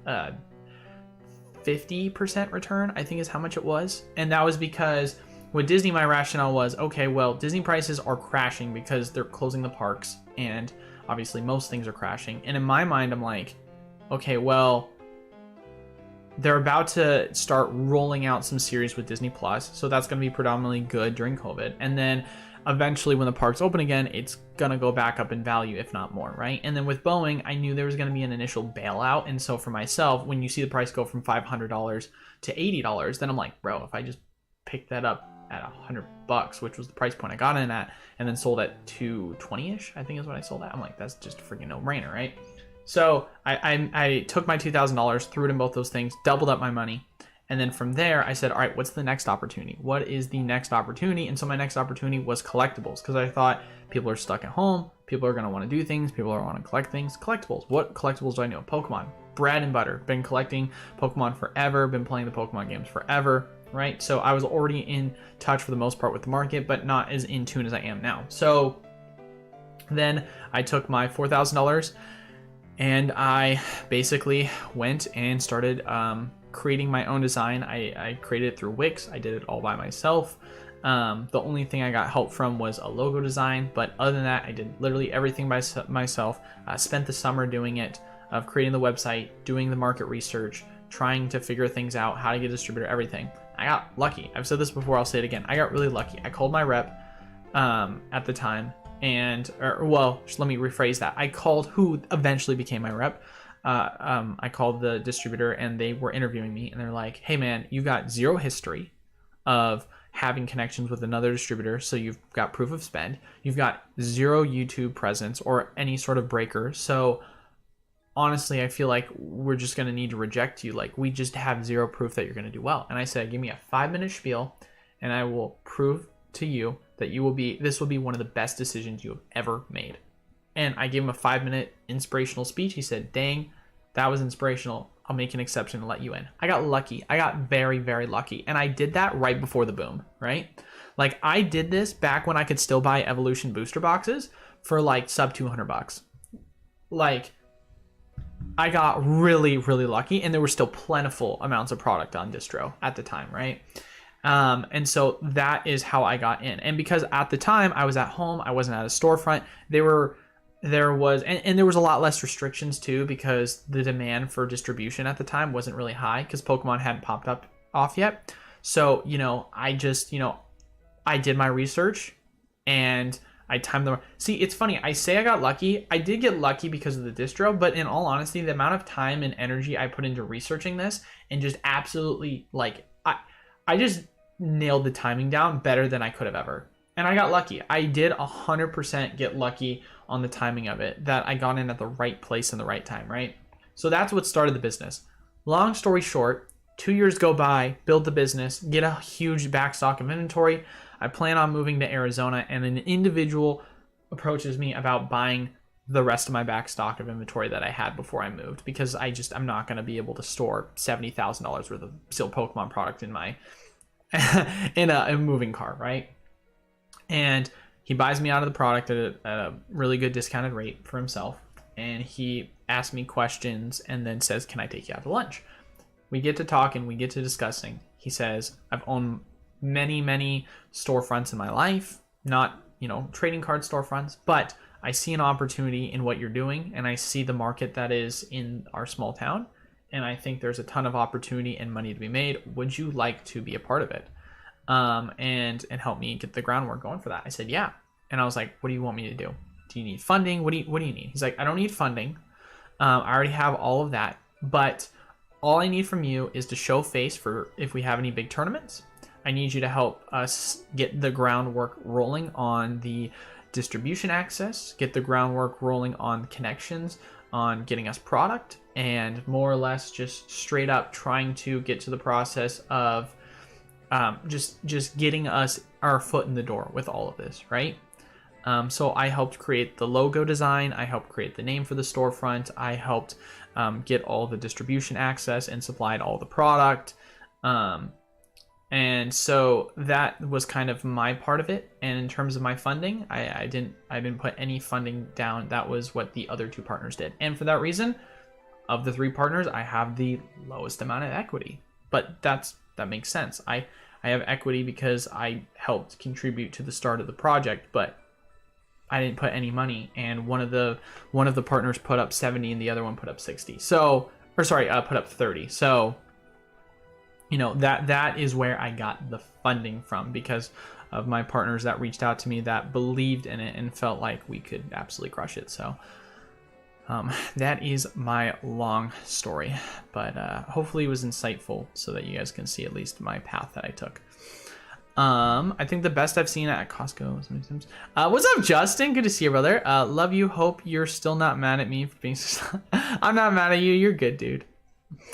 50% return, I think is how much it was. And that was because with Disney, my rationale was, okay, well, Disney prices are crashing because they're closing the parks, and obviously most things are crashing. And in my mind, I'm like, okay, well, they're about to start rolling out some series with Disney Plus, so that's going to be predominantly good during COVID. And then eventually when the parks open again, it's going to go back up in value, if not more, right? And then with Boeing, I knew there was going to be an initial bailout. And so for myself, when you see the price go from $500 to $80, then I'm like, bro, if I just pick that up at $100, which was the price point I got in at, and then sold at 220-ish, I think is what I sold at. I'm like, that's just a freaking no-brainer, right? So I took my $2,000, threw it in both those things, doubled up my money, and then from there I said, all right, what's the next opportunity? What is the next opportunity? And so my next opportunity was collectibles, because I thought people are stuck at home, people are going to want to do things, people are want to collect things. Collectibles. What collectibles do I know? Pokemon, bread and butter. Been collecting Pokemon forever, been playing the Pokemon games forever. Right? So I was already in touch for the most part with the market, but not as in tune as I am now. So then I took my $4,000 and I basically went and started creating my own design. I created it through Wix. I did it all by myself. The only thing I got help from was a logo design, but other than that, I did literally everything by myself. Spent the summer doing it, of creating the website, doing the market research, trying to figure things out, how to get a distributor, everything. I got lucky. I've said this before, I'll say it again. I got really lucky. I called my rep at the time, let me rephrase that. I called who eventually became my rep. I called the distributor and they were interviewing me, and they're like, hey man, you got zero history of having connections with another distributor, so you've got proof of spend. You've got zero YouTube presence or any sort of breaker. So honestly, I feel like we're just going to need to reject you. Like, we just have zero proof that you're going to do well. And I said, give me a 5-minute spiel and I will prove to you that this will be one of the best decisions you have ever made. And I gave him a 5-minute inspirational speech. He said, dang, that was inspirational. I'll make an exception and let you in. I got lucky. I got very, very lucky. And I did that right before the boom, right? Like, I did this back when I could still buy Evolution booster boxes for like sub $200. Like, I got really, really lucky, and there were still plentiful amounts of product on distro at the time, right? And so that is how I got in. And because at the time I was at home, I wasn't at a storefront, there was a lot less restrictions too, because the demand for distribution at the time wasn't really high because Pokemon hadn't popped up off yet. So, I just, I did my research and I timed them. See, it's funny. I say I got lucky. I did get lucky because of the distro, but in all honesty, the amount of time and energy I put into researching this and just absolutely I just nailed the timing down better than I could have ever. And I got lucky. I did 100% get lucky on the timing of it, that I got in at the right place in the right time, right? So that's what started the business. Long story short, 2 years go by, build the business, get a huge backstock of inventory. I plan on moving to Arizona, and an individual approaches me about buying the rest of my backstock of inventory that I had before I moved, because I'm not going to be able to store $70,000 worth of sealed Pokemon product in my in a moving car, right? And he buys me out of the product at a really good discounted rate for himself, and he asks me questions and then says, can I take you out to lunch? We get to talking, we get to discussing. He says, I've owned many storefronts in my life, not trading card storefronts, but I see an opportunity in what you're doing, and I see the market that is in our small town, and I think there's a ton of opportunity and money to be made. Would you like to be a part of it? And help me get the groundwork going for that? I said, yeah. And I was like, what do you want me to do? Do you need funding? What do you need? He's like, I don't need funding. I already have all of that, but all I need from you is to show face for if we have any big tournaments. I need you to help us get the groundwork rolling on the distribution access, get the groundwork rolling on connections, on getting us product, and more or less just straight up trying to get to the process of just getting us our foot in the door with all of this, right? So I helped create the logo design. I helped create the name for the storefront. I helped get all the distribution access and supplied all the product. And so that was kind of my part of it. And in terms of my funding, I didn't put any funding down. That was what the other two partners did. And for that reason, of the three partners, I have the lowest amount of equity. But that makes sense. I have equity because I helped contribute to the start of the project, but I didn't put any money. And one of the partners put up 70 and the other one put up 60. So, put up 30. So, that is where I got the funding from, because of my partners that reached out to me that believed in it and felt like we could absolutely crush it. So that is my long story, but hopefully it was insightful so that you guys can see at least my path that I took. I think the best I've seen at Costco sometimes. What's up, Justin? Good to see you, brother. Love you. Hope you're still not mad at me for being so I'm not mad at you. You're good, dude.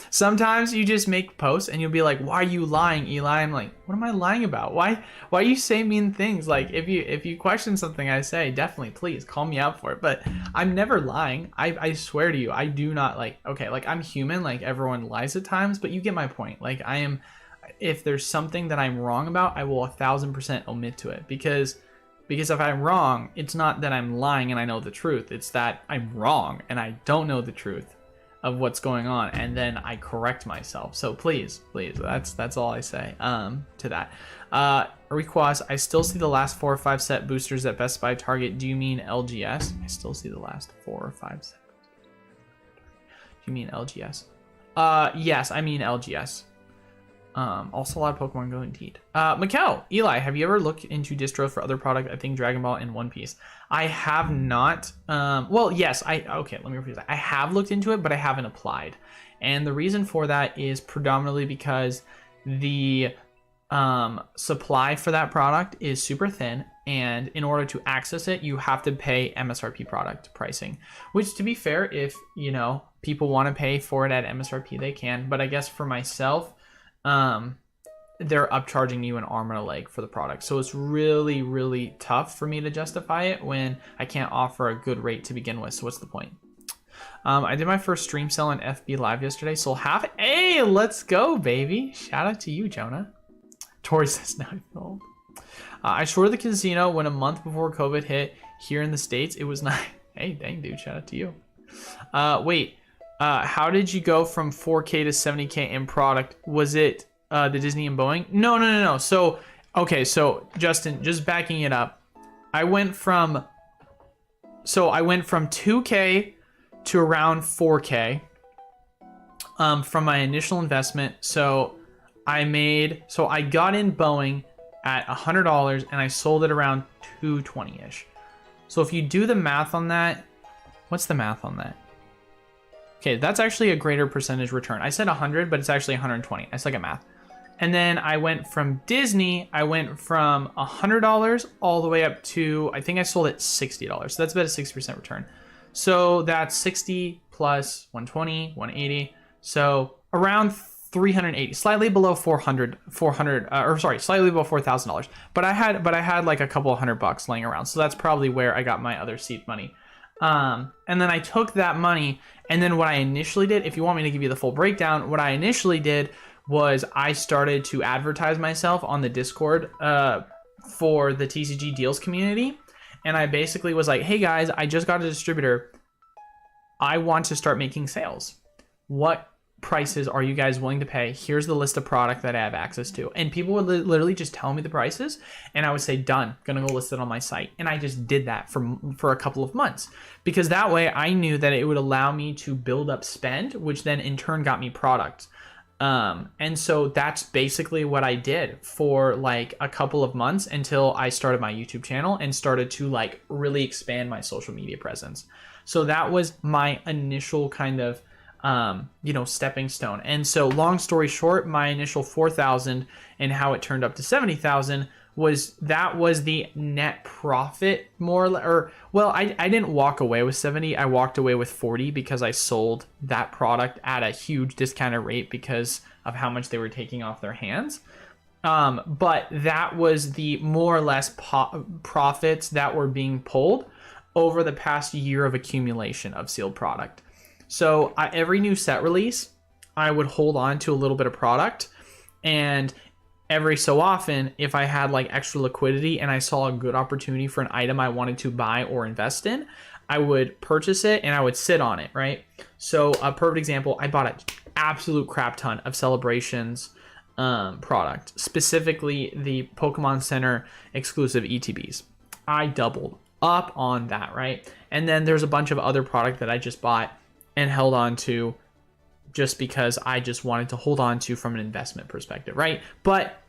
Sometimes you just make posts and you'll be like, why are you lying, Eli? I'm like, what am I lying about? Why you say mean things? Like, if you question something I say, definitely please call me out for it. But I'm never lying. I swear to you, I do not I'm human, like everyone lies at times, but you get my point. Like, if there's something that I'm wrong about, I will 1000% omit to it, because if I'm wrong, it's not that I'm lying and I know the truth. It's that I'm wrong and I don't know the truth of what's going on, and then I correct myself. So please, that's all I say to that. Request, I still see the last 4 or 5 set boosters at Best Buy, Target. Do you mean LGS? I still see the last 4 or 5 set. Do you mean LGS? Yes, I mean LGS. Also a lot of Pokemon Go indeed. Mikkel, Eli, have you ever looked into distros for other product? I think Dragon Ball and One Piece. I have not. Well, yes, okay, let me rephrase that. I have looked into it, but I haven't applied. And the reason for that is predominantly because the supply for that product is super thin, and in order to access it, you have to pay MSRP product pricing, which, to be fair, if people want to pay for it at MSRP, they can. But I guess for myself, they're upcharging you an arm and a leg for the product. So it's really, really tough for me to justify it when I can't offer a good rate to begin with. So what's the point? I did my first stream sell on FB Live yesterday. Sold half. Hey, let's go, baby. Shout out to you, Jonah. Tori says, now I feel old. I shorted the casino when a month before COVID hit here in the States. It was not. Hey, dang, dude. Shout out to you. Wait. How did you go from 4K to 70K in product? Was it the Disney and Boeing? No. So, okay, so Justin, just backing it up. I went from 2K to around 4K from my initial investment. So I got in Boeing at $100 and I sold it around $220-ish. So if you do the math on that, what's the math on that? Okay, that's actually a greater percentage return. I said 100, but it's actually 120. I suck at math. And then I went from Disney, I went from $100 all the way up to, I think I sold it $60. So that's about a 60% return. So that's 60 plus 120, 180. So around 380, slightly below slightly below $4,000. But I had like a couple of $100 laying around. So that's probably where I got my other seed money. And then I took that money, and then what I initially did, if you want me to give you the full breakdown, what I initially did was I started to advertise myself on the Discord for the TCG deals community. And I basically was like, hey guys, I just got a distributor. I want to start making sales. What prices are you guys willing to pay? Here's the list of product that I have access to. And people would literally just tell me the prices, and I would say, done, gonna go list it on my site. And I just did that for a couple of months, because that way I knew that it would allow me to build up spend, which then in turn got me product. And so that's basically what I did for like a couple of months until I started my YouTube channel and started to like really expand my social media presence. So that was my initial kind of stepping stone. And so long story short, my initial 4,000 and how it turned up to 70,000 was the net profit I didn't walk away with 70. I walked away with 40 because I sold that product at a huge discounted rate because of how much they were taking off their hands. But that was the more or less profits that were being pulled over the past year of accumulation of sealed product. So every new set release, I would hold on to a little bit of product, and every so often, if I had like extra liquidity and I saw a good opportunity for an item I wanted to buy or invest in, I would purchase it and I would sit on it, right? So a perfect example, I bought an absolute crap ton of Celebrations product, specifically the Pokemon Center exclusive ETBs. I doubled up on that, right? And then there's a bunch of other product that I just bought and held on to just because I just wanted to hold on to from an investment perspective, right? But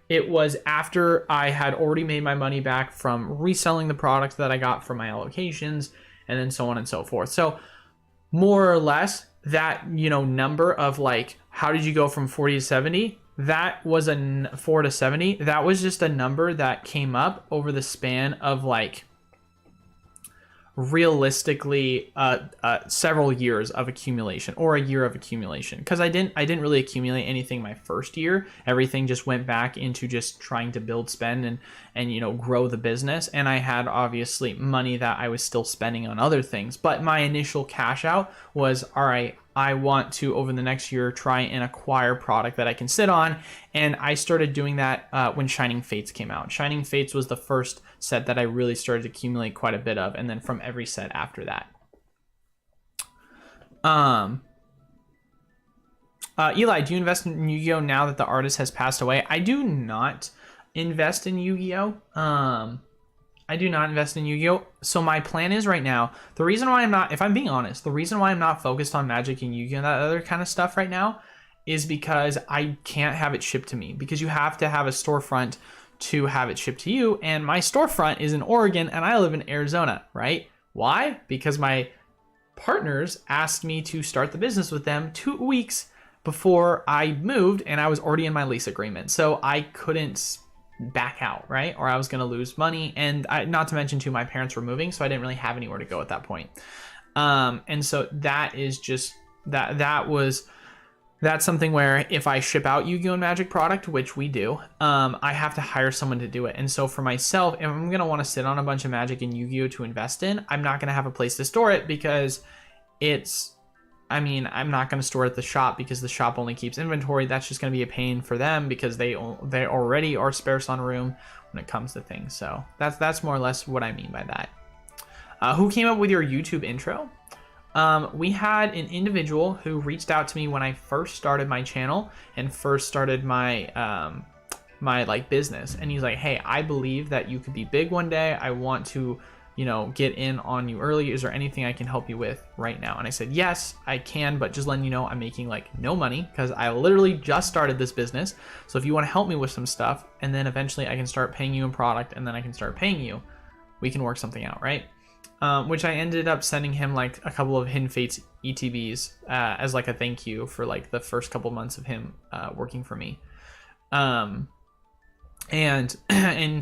it was after I had already made my money back from reselling the products that I got from my allocations, and then so on and so forth. So more or less that, number of like, how did you go from 40 to 70? That was 4 to 70. That was just a number that came up over the span of like, realistically several years of accumulation, or a year of accumulation, because I didn't really accumulate anything my first year. Everything just went back into just trying to build spend and grow the business, and I had obviously money that I was still spending on other things. But my initial cash out was, all right, I want to over the next year try and acquire product that I can sit on. And I started doing that when Shining Fates came out. Shining Fates was the first set that I really started to accumulate quite a bit of, and then from every set after that. Eli, do you invest in Yu-Gi-Oh now that the artist has passed away? I do not invest in Yu-Gi-Oh. I do not invest in Yu-Gi-Oh. So my plan is right now, the reason why I'm not, if I'm being honest, the reason why I'm not focused on Magic and Yu-Gi-Oh and that other kind of stuff right now is because I can't have it shipped to me, because you have to have a storefront to have it shipped to you. And my storefront is in Oregon and I live in Arizona, right? Why? Because my partners asked me to start the business with them 2 weeks before I moved, and I was already in my lease agreement. So I couldn't back out, right? Or I was going to lose money. And not to mention too, my parents were moving, so I didn't really have anywhere to go at that point. And so that is just that's something where if I ship out Yu-Gi-Oh! Magic product, which we do, I have to hire someone to do it. And so for myself, if I'm going to want to sit on a bunch of Magic and Yu-Gi-Oh! To invest in, I'm not going to have a place to store it, because I'm not going to store it at the shop, because the shop only keeps inventory. That's just going to be a pain for them, because they already are sparse on room when it comes to things. So that's more or less what I mean by that. Who came up with your YouTube intro? We had an individual who reached out to me when I first started my channel and first started my my like business, and he's like, hey, I believe that you could be big one day. I want to get in on you early. Is there anything I can help you with right now? And I said, yes, I can, but just letting you know, I'm making like no money, because I literally just started this business. So if you want to help me with some stuff, and then eventually I can start paying you in product, and then I can start paying you, we can work something out, right? Which I ended up sending him like a couple of Hidden Fates ETBs as like a thank you for like the first couple months of him working for me. And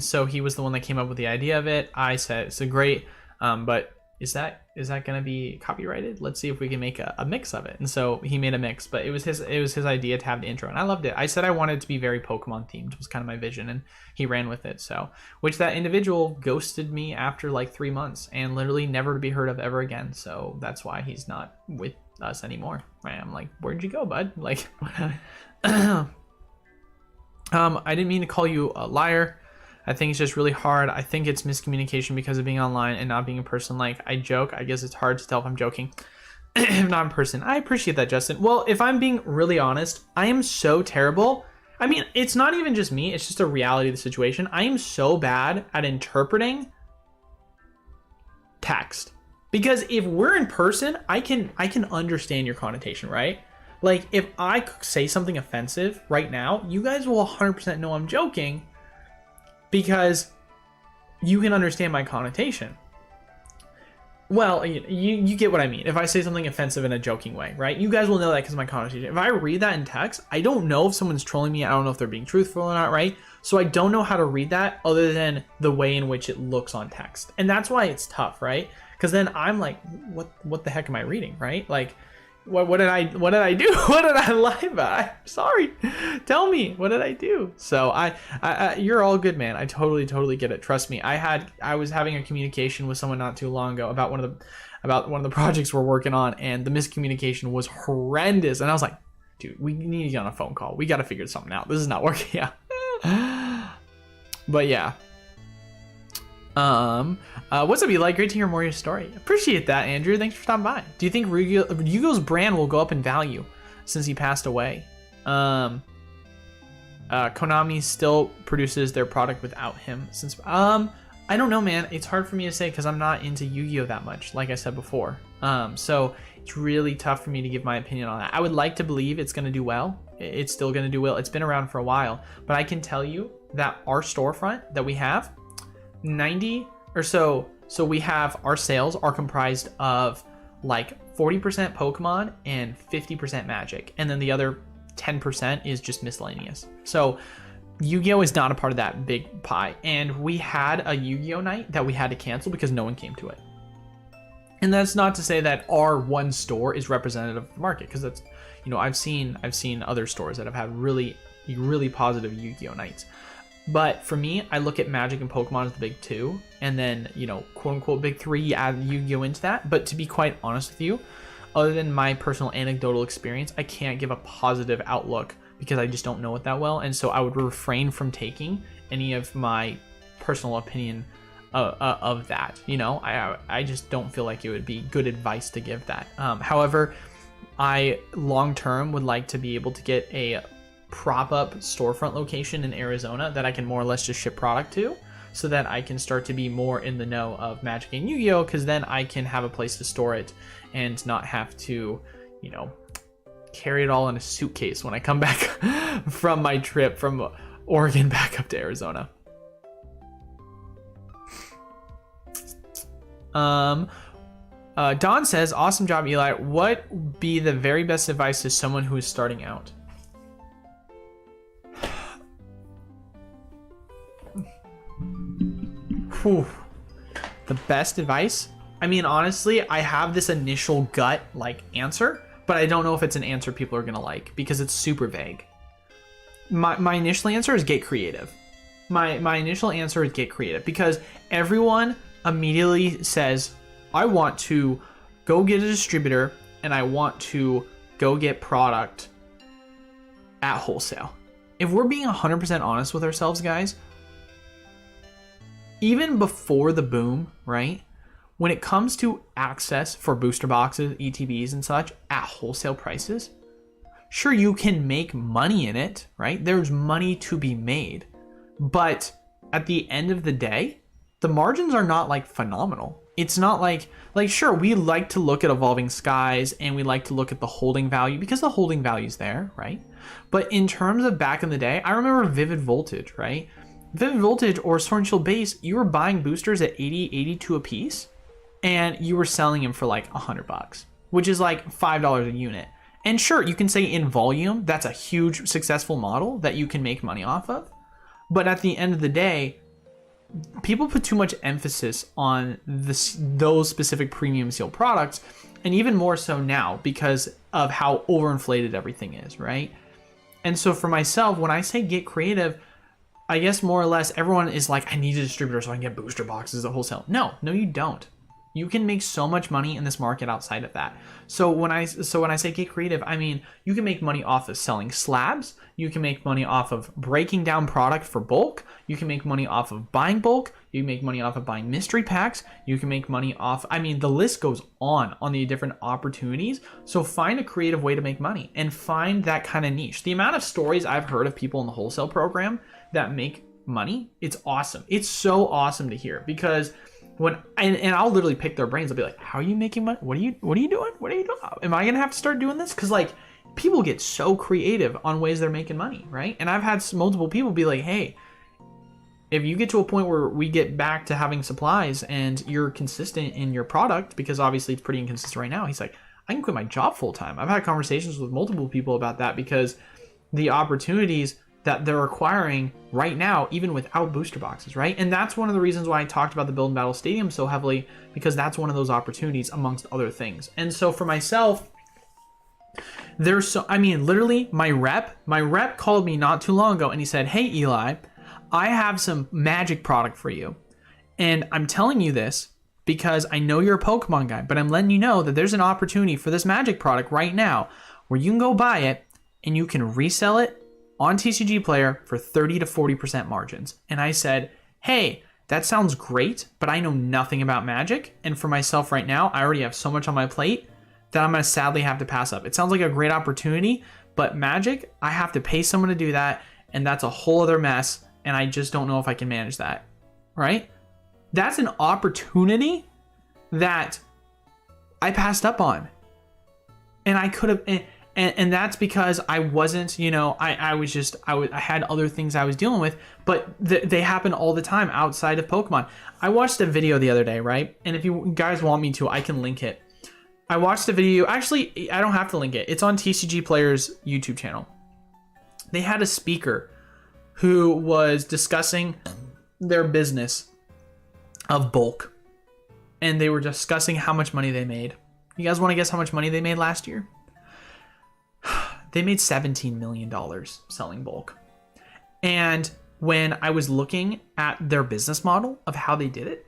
so he was the one that came up with the idea of it. I said, it's a great, but is that going to be copyrighted? Let's see if we can make a mix of it. And so he made a mix, but it was his idea to have the intro, and I loved it. I said I wanted it to be very Pokemon themed, was kind of my vision, and he ran with it. So, which that individual ghosted me after like 3 months and literally never to be heard of ever again. So that's why he's not with us anymore. Right? I'm like, where'd you go, bud? Like, I didn't mean to call you a liar. I think it's just really hard. I think it's miscommunication because of being online and not being in person. Like, I joke. I guess it's hard to tell if I'm joking. if not in person. I appreciate that, Justin. Well, if I'm being really honest, I am so terrible. I mean, it's not even just me. It's just a reality of the situation. I am so bad at interpreting text. Because if we're in person, I can understand your connotation, right? Like, if I say something offensive right now, you guys will 100% know I'm joking because you can understand my connotation. Well, you get what I mean. If I say something offensive in a joking way, right? You guys will know that because of my connotation. If I read that in text, I don't know if someone's trolling me. I don't know if they're being truthful or not, right? So I don't know how to read that other than the way in which it looks on text. And that's why it's tough, right? Because then I'm like, what the heck am I reading, right? Like, what did I do? What did I lie about? I'm sorry. Tell me, what did I do? So I you're all good, man. I totally get it. Trust me. I was having a communication with someone not too long ago about one of the projects we're working on, and the miscommunication was horrendous. And I was like, dude, we need to get on a phone call. We got to figure something out. This is not working out. But yeah. What's up, Eli? Great to hear more of your story. Appreciate that, Andrew. Thanks for stopping by. Do you think Yugo's brand will go up in value since he passed away? Konami still produces their product without him since I don't know, man. It's hard for me to say because I'm not into Yu-Gi-Oh that much, like I said before. So it's really tough for me to give my opinion on that. I would like to believe it's going to do well. It's still going to do well. It's been around for a while, but I can tell you that our storefront that we have, 90 or so we have, our sales are comprised of like 40% Pokemon and 50% Magic, and then the other 10% is just miscellaneous. So Yu-Gi-Oh is not a part of that big pie, and we had a Yu-Gi-Oh night that we had to cancel because no one came to it. And that's not to say that our one store is representative of the market, because that's, I've seen other stores that have had really positive Yu-Gi-Oh nights. But for me, I look at Magic and Pokemon as the big two, and then, quote unquote big three, add Yu-Gi-Oh into that. But to be quite honest with you, other than my personal anecdotal experience, I can't give a positive outlook because I just don't know it that well. And so I would refrain from taking any of my personal opinion of that. I just don't feel like it would be good advice to give that. However, I long term would like to be able to get a prop up storefront location in Arizona that I can more or less just ship product to, so that I can start to be more in the know of Magic and Yu-Gi-Oh, because then I can have a place to store it and not have to, carry it all in a suitcase when I come back from my trip from Oregon back up to Arizona. Don says, awesome job, Eli. What would be the very best advice to someone who is starting out? Whew. The best advice? I mean, honestly, I have this initial gut answer, but I don't know if it's an answer people are gonna like because it's super vague. My initial answer is get creative. My initial answer is get creative, because everyone immediately says, I want to go get a distributor and I want to go get product at wholesale. If we're being 100% honest with ourselves, guys, even before the boom, right? When it comes to access for booster boxes, ETBs and such at wholesale prices, sure, you can make money in it, right? There's money to be made. But at the end of the day, the margins are not phenomenal. It's not like sure, we like to look at Evolving Skies and we like to look at the holding value because the holding value's there, right? But in terms of back in the day, I remember Vivid Voltage, right? Vivid Voltage or Sword and Shield base, you were buying boosters at 80, 82 a piece, and you were selling them for $100, which is $5 a unit. And sure, you can say in volume, that's a huge successful model that you can make money off of. But at the end of the day, people put too much emphasis on those specific premium sealed products, and even more so now because of how overinflated everything is, right? And so for myself, when I say get creative, I guess more or less everyone is like, I need a distributor so I can get booster boxes at wholesale. No, you don't. You can make so much money in this market outside of that. So when I say get creative, I mean you can make money off of selling slabs. You can make money off of breaking down product for bulk. You can make money off of buying bulk. You can make money off of buying mystery packs. You can make money off, I mean, the list goes on the different opportunities. So find a creative way to make money and find that kind of niche. The amount of stories I've heard of people in the wholesale program that make money, it's awesome. It's so awesome to hear, because and I'll literally pick their brains. I'll be like, how are you making money? What are you doing? What are you doing? Am I going to have to start doing this? Because like people get so creative on ways they're making money, right? And I've had multiple people be like, hey, if you get to a point where we get back to having supplies and you're consistent in your product, because obviously it's pretty inconsistent right now. He's like, I can quit my job full time. I've had conversations with multiple people about that, because the opportunities that they're acquiring right now, even without booster boxes, right? And that's one of the reasons why I talked about the Build and Battle Stadium so heavily, because that's one of those opportunities amongst other things. And so for myself, literally my rep called me not too long ago and he said, hey, Eli, I have some magic product for you. And I'm telling you this because I know you're a Pokemon guy, but I'm letting you know that there's an opportunity for this magic product right now where you can go buy it and you can resell it on TCG Player for 30 to 40% margins. And I said, hey, that sounds great, but I know nothing about Magic. And for myself right now, I already have so much on my plate that I'm going to sadly have to pass up. It sounds like a great opportunity, but Magic, I have to pay someone to do that. And that's a whole other mess. And I just don't know if I can manage that, right? That's an opportunity that I passed up on. And I could have... And that's because I wasn't, I had other things I was dealing with, but they happen all the time outside of Pokemon. I watched a video the other day, right? And if you guys want me to, I can link it. I watched a video. Actually, I don't have to link it. It's on TCG Player's YouTube channel. They had a speaker who was discussing their business of bulk. And they were discussing how much money they made. You guys want to guess how much money they made last year? They made $17 million selling bulk. And when I was looking at their business model of how they did it,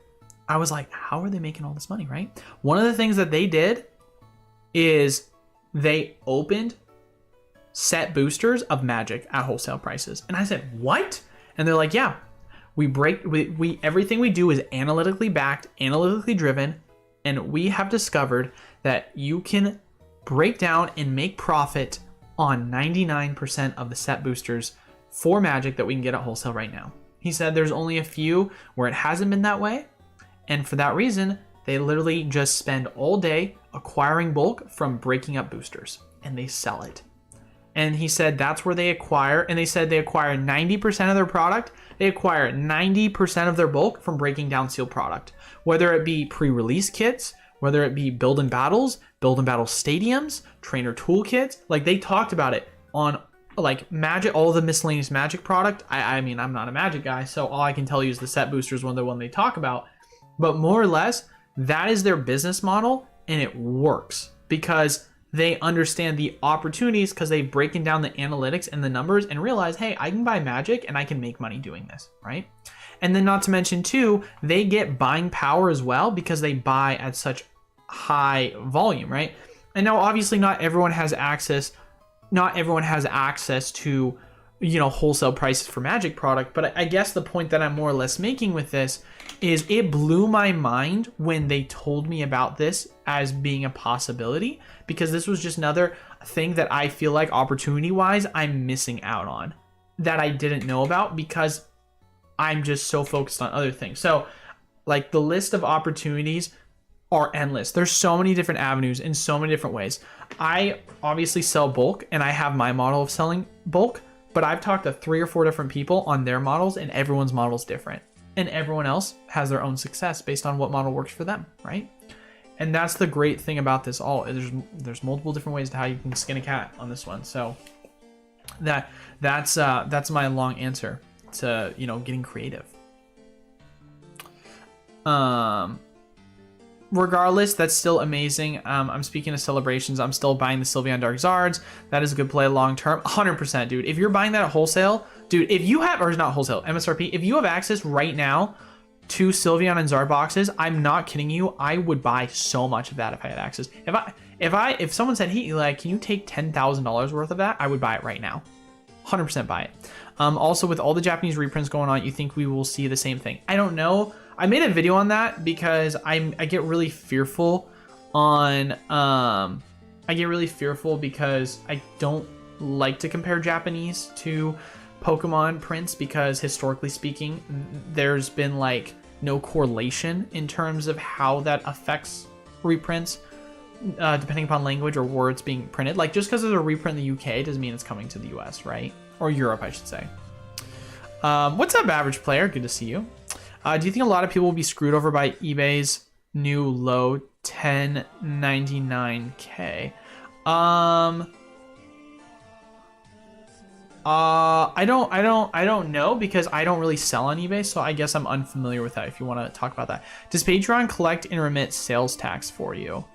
I was like, how are they making all this money, right? One of the things that they did is they opened set boosters of Magic at wholesale prices. And I said, what? And they're like, yeah, we everything we do is analytically backed, analytically driven, and we have discovered that you can break down and make profit on 99% of the set boosters for Magic that we can get at wholesale right now. He said there's only a few where it hasn't been that way, and for that reason, they literally just spend all day acquiring bulk from breaking up boosters, and they sell it. And he said that's where they acquire, and they said they acquire 90% of their product. They acquire 90% of their bulk from breaking down sealed product, whether it be pre-release kits, whether it be build and battle stadiums, trainer toolkits. Like they talked about it on like Magic, all the miscellaneous Magic product. I mean, I'm not a Magic guy, so all I can tell you is the set boosters one, the one they talk about. But more or less, that is their business model, and it works because they understand the opportunities because they've broken down the analytics and the numbers and realize, hey, I can buy Magic and I can make money doing this, right? And then not to mention too, they get buying power as well because they buy at such high volume, right? And now obviously not everyone has access to, wholesale prices for Magic product, but I guess the point that I'm more or less making with this is it blew my mind when they told me about this as being a possibility, because this was just another thing that I feel like opportunity wise I'm missing out on that I didn't know about because I'm just so focused on other things. So like the list of opportunities are endless. There's so many different avenues in so many different ways. I obviously sell bulk and I have my model of selling bulk, but I've talked to 3 or 4 different people on their models and everyone's model is different. And everyone else has their own success based on what model works for them, right? And that's the great thing about this all. There's multiple different ways to how you can skin a cat on this one. So that's my long answer to, getting creative. Regardless, that's still amazing. I'm speaking of celebrations. I'm still buying the Sylveon Dark Zards. That is a good play long term. 100%, dude. If you're buying that at wholesale, dude, if you have, or not wholesale, MSRP, if you have access right now 2 Sylveon and Zard boxes, I'm not kidding you. I would buy so much of that if I had access. If someone said, hey, like, can you take $10,000 worth of that? I would buy it right now. 100% buy it. Also, with all the Japanese reprints going on, you think we will see the same thing? I don't know. I made a video on that because I get really fearful on I get really fearful because I don't like to compare Japanese to Pokemon prints, because historically speaking, there's been like no correlation in terms of how that affects reprints, depending upon language or where it's being printed. Like, just because there's a reprint in the UK doesn't mean it's coming to the US, right? Or Europe, I should say. What's up, average player? Good to see you. Do you think a lot of people will be screwed over by eBay's new low 1099K? I don't know, because I don't really sell on eBay, so I guess I'm unfamiliar with that. If you want to talk about that, does Patreon collect and remit sales tax for you?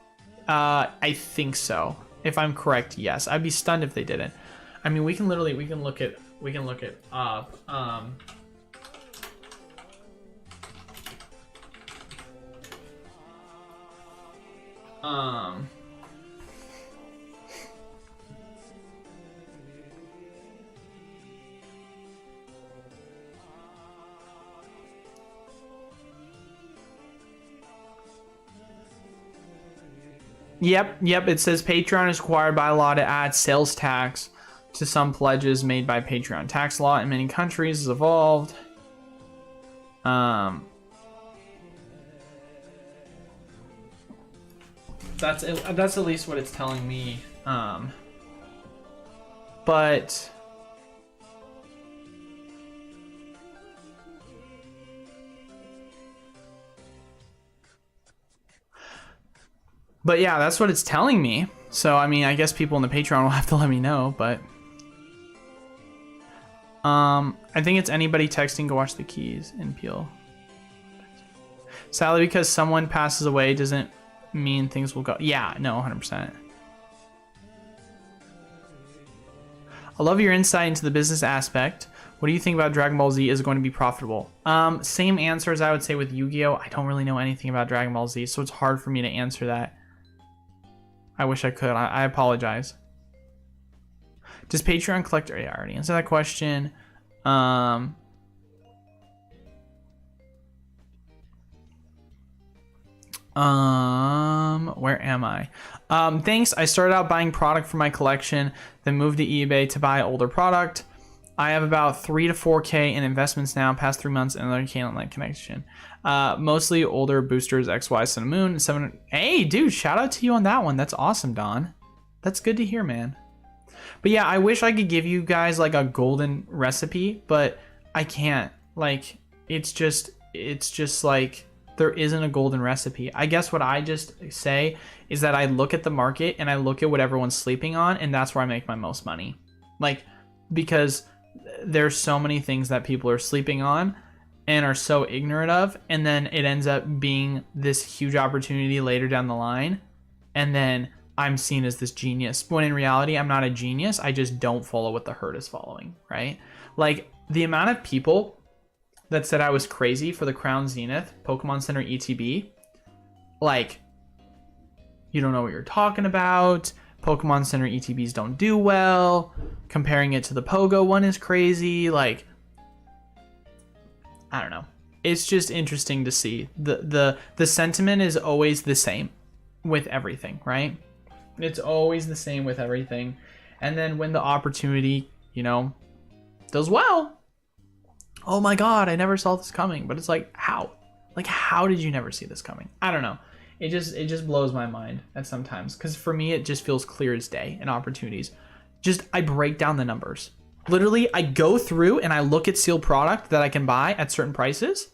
I think so. If I'm correct, yes. I'd be stunned if they didn't. I mean, we can look it up. Yep. It says Patreon is required by law to add sales tax to some pledges made by Patreon. Tax law in many countries has evolved. That's at least what it's telling me. But yeah, that's what it's telling me. So I mean, I guess people in the Patreon will have to let me know. But I think it's anybody texting, go watch the keys and peel. Sadly, because someone passes away doesn't mean things will go. Yeah, no, 100%. I love your insight into the business aspect. What do you think about Dragon Ball Z is going to be profitable? Same answer as I would say with Yu-Gi-Oh! I don't really know anything about Dragon Ball Z, so it's hard for me to answer that. I wish I could. I apologize. Does Patreon collect? Yeah, I already answered that question. Where am I? Thanks. I started out buying product for my collection, then moved to eBay to buy older product. I have about 3 to 4K in investments now, past 3 months, and another K on that connection. Mostly older boosters, XY, Sun and Moon, 7. Hey, dude, shout out to you on that one. That's awesome, Don. That's good to hear, man. But yeah, I wish I could give you guys like a golden recipe, but I can't. Like, it's just like there isn't a golden recipe. I guess what I just say is that I look at the market and I look at what everyone's sleeping on, and that's where I make my most money. Like, because there's so many things that people are sleeping on and are so ignorant of, and then it ends up being this huge opportunity later down the line, and then I'm seen as this genius, when in reality I'm not a genius. I just don't follow what the herd is following, right? Like, the amount of people that said I was crazy for the Crown Zenith Pokemon Center ETB, like, you don't know what you're talking about, Pokemon Center ETBs don't do well, comparing it to the Pogo one is crazy. Like, I don't know. It's just interesting to see. The sentiment is always the same with everything, right? It's always the same with everything. And then when the opportunity, you know, does well, oh my God, I never saw this coming. But it's like, how? Like, how did you never see this coming? I don't know. It just blows my mind at sometimes, because for me it just feels clear as day in opportunities. Just, I break down the numbers. Literally, I go through and I look at sealed product that I can buy at certain prices,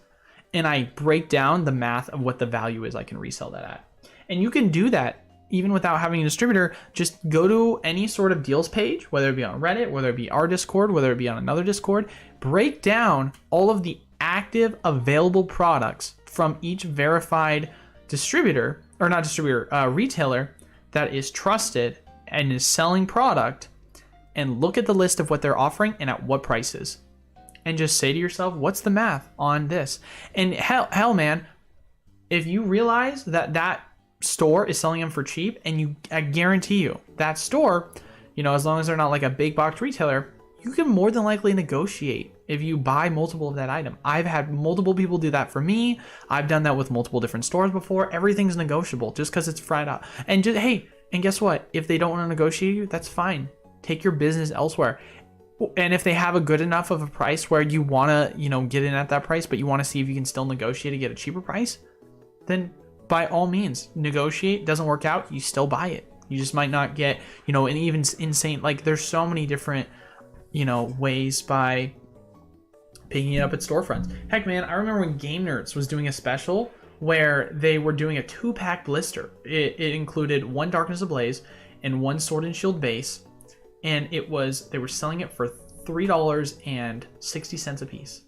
and I break down the math of what the value is I can resell that at. And you can do that even without having a distributor. Just go to any sort of deals page, whether it be on Reddit, whether it be our Discord, whether it be on another Discord, break down all of the active available products from each verified distributor, or not distributor, retailer that is trusted and is selling product, and look at the list of what they're offering and at what prices. and just say to yourself, what's the math on this? And hell man, if you realize that store is selling them for cheap, and I guarantee you that store, as long as they're not like a big box retailer, you can more than likely negotiate if you buy multiple of that item. I've had multiple people do that for me. I've done that with multiple different stores before. Everything's negotiable just because it's fried out. And just, hey, and guess what? If they don't want to negotiate you, that's fine. Take your business elsewhere. And if they have a good enough of a price where you want to, get in at that price, but you want to see if you can still negotiate to get a cheaper price, then by all means, negotiate. Doesn't work out, you still buy it. You just might not get, an even insane, like there's so many different, ways by picking it up at storefronts. Heck man, I remember when Game Nerds was doing a special where they were doing a 2-pack blister. It included 1 Darkness Ablaze and 1 Sword and Shield base. And they were selling it for $3.60 a piece.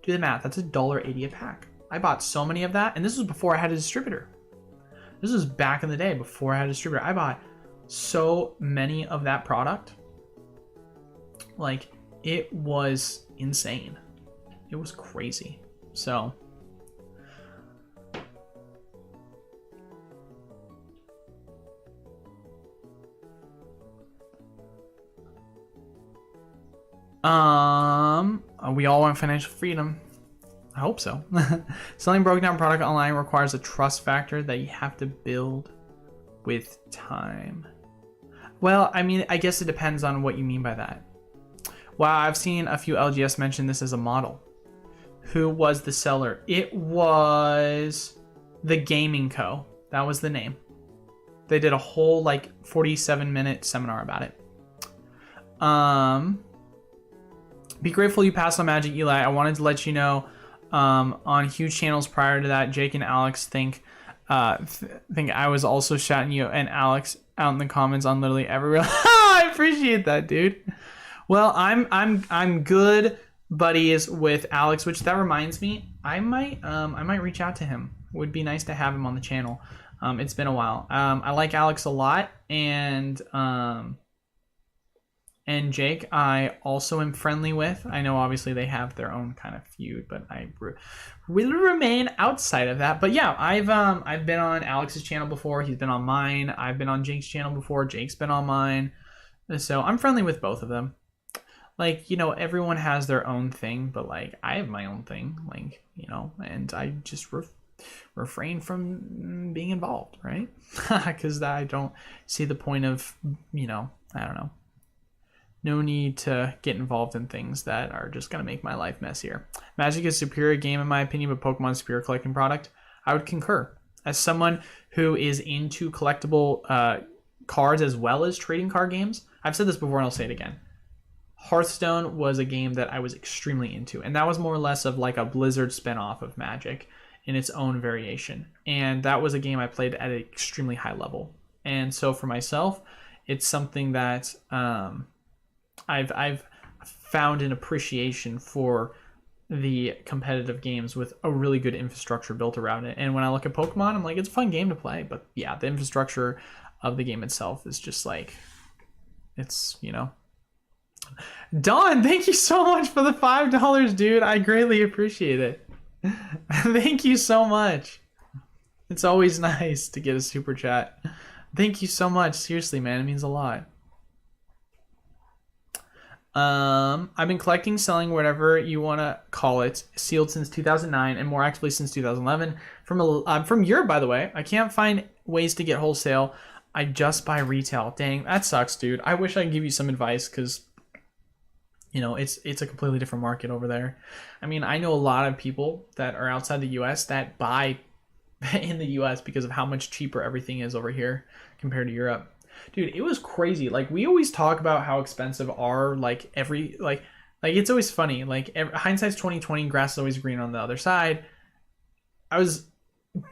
Do the math, that's $1.80 a pack. I bought so many of that, and this was before I had a distributor. This was back in the day before I had a distributor. I bought so many of that product. Like, it was insane. It was crazy. So, we all want financial freedom. I hope so. Selling broken down product online requires a trust factor that you have to build with time. Well, I mean, I guess it depends on what you mean by that. Wow, I've seen a few LGS mention this as a model. Who was the seller? It was the Gaming Co. That was the name. They did a whole 47-minute seminar about it. Be grateful you passed on Magic, Eli. I wanted to let you know, on huge channels prior to that, Jake and Alex think I was also shouting you and Alex out in the comments on literally everywhere. I appreciate that, dude. Well, I'm good buddies with Alex, which that reminds me, I might reach out to him. Would be nice to have him on the channel. It's been a while. I like Alex a lot, and Jake I also am friendly with. I know obviously they have their own kind of feud, but I will remain outside of that. But yeah, I've been on Alex's channel before. He's been on mine. I've been on Jake's channel before. Jake's been on mine. So I'm friendly with both of them. Everyone has their own thing, but I have my own thing, and I just refrain from being involved, right? Because I don't see the point of, I don't know. No need to get involved in things that are just going to make my life messier. Magic is a superior game in my opinion, but Pokemon is a superior collecting product. I would concur. As someone who is into collectible cards as well as trading card games, I've said this before and I'll say it again. Hearthstone was a game that I was extremely into, and that was more or less of a Blizzard spinoff of Magic in its own variation. And that was a game I played at an extremely high level. And so for myself, it's something that I've found an appreciation for the competitive games with a really good infrastructure built around it. And when I look at Pokemon, I'm like, it's a fun game to play. But yeah, the infrastructure of the game itself is just it's, Don, thank you so much for the $5, dude. I greatly appreciate it. Thank you so much. It's always nice to get a super chat. Thank you so much. Seriously, man, it means a lot. I've been collecting, selling, whatever you want to call it, sealed since 2009 and more actively since 2011. I'm from Europe, by the way. I can't find ways to get wholesale. I just buy retail. Dang, that sucks, dude. I wish I could give you some advice because, it's a completely different market over there. I mean, I know a lot of people that are outside the U.S. that buy in the U.S. because of how much cheaper everything is over here compared to Europe. Dude, it was crazy. We always talk about how expensive our it's always funny. Hindsight's 2020, grass is always green on the other side. I was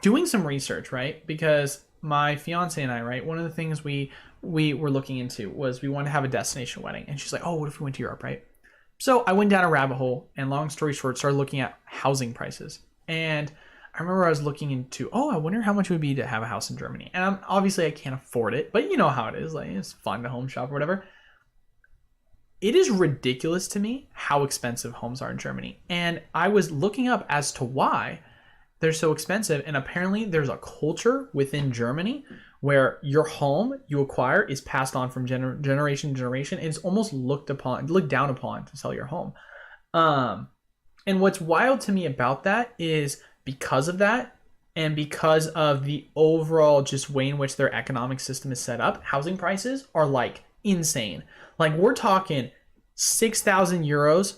doing some research, right? Because my fiance and I, right, one of the things we were looking into was we wanted to have a destination wedding, and she's like, "Oh, what if we went to Europe, right?" So I went down a rabbit hole, and long story short, started looking at housing prices. And I remember I was looking into, I wonder how much it would be to have a house in Germany. And obviously I can't afford it, but you know how it is. It's fun to home shop or whatever. it is ridiculous to me how expensive homes are in Germany. And I was looking up as to why they're so expensive. And apparently there's a culture within Germany where your home you acquire is passed on from generation to generation. And it's almost looked down upon to sell your home. And what's wild to me about that is because of that, and because of the overall just way in which their economic system is set up, housing prices are like insane. Like we're talking 6,000 euros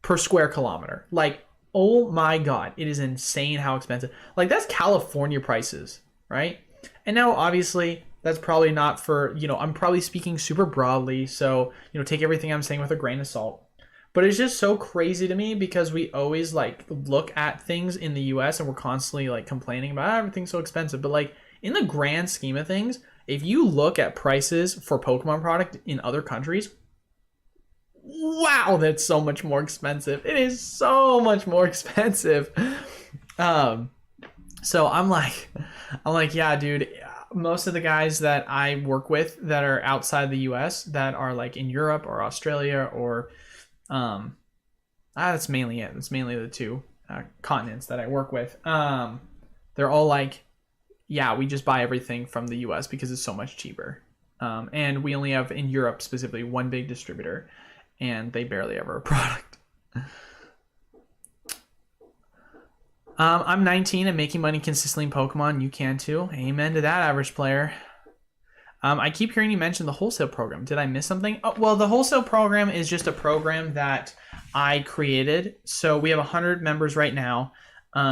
per square kilometer. Like, oh my God, it is insane how expensive. Like that's California prices, right? And now obviously that's probably not for, I'm probably speaking super broadly. So, take everything I'm saying with a grain of salt. But it's just so crazy to me because we always like look at things in the US and we're constantly like complaining about everything's so expensive. But like in the grand scheme of things, if you look at prices for Pokemon product in other countries, wow, that's so much more expensive. It is so much more expensive. So I'm like, yeah, dude, most of the guys that I work with that are outside the US that are like in Europe or Australia or that's mainly it. That's mainly the two continents that I work with. They're all like, yeah, we just buy everything from the US because it's so much cheaper. And we only have in Europe specifically one big distributor, and they barely ever a product. I'm 19 and making money consistently in Pokemon. You can too. Amen to that, average player. I keep hearing you mention the Wholesale program. Did I miss something? Oh, well, the Wholesale program is just a program that I created. So we have 100 members right now.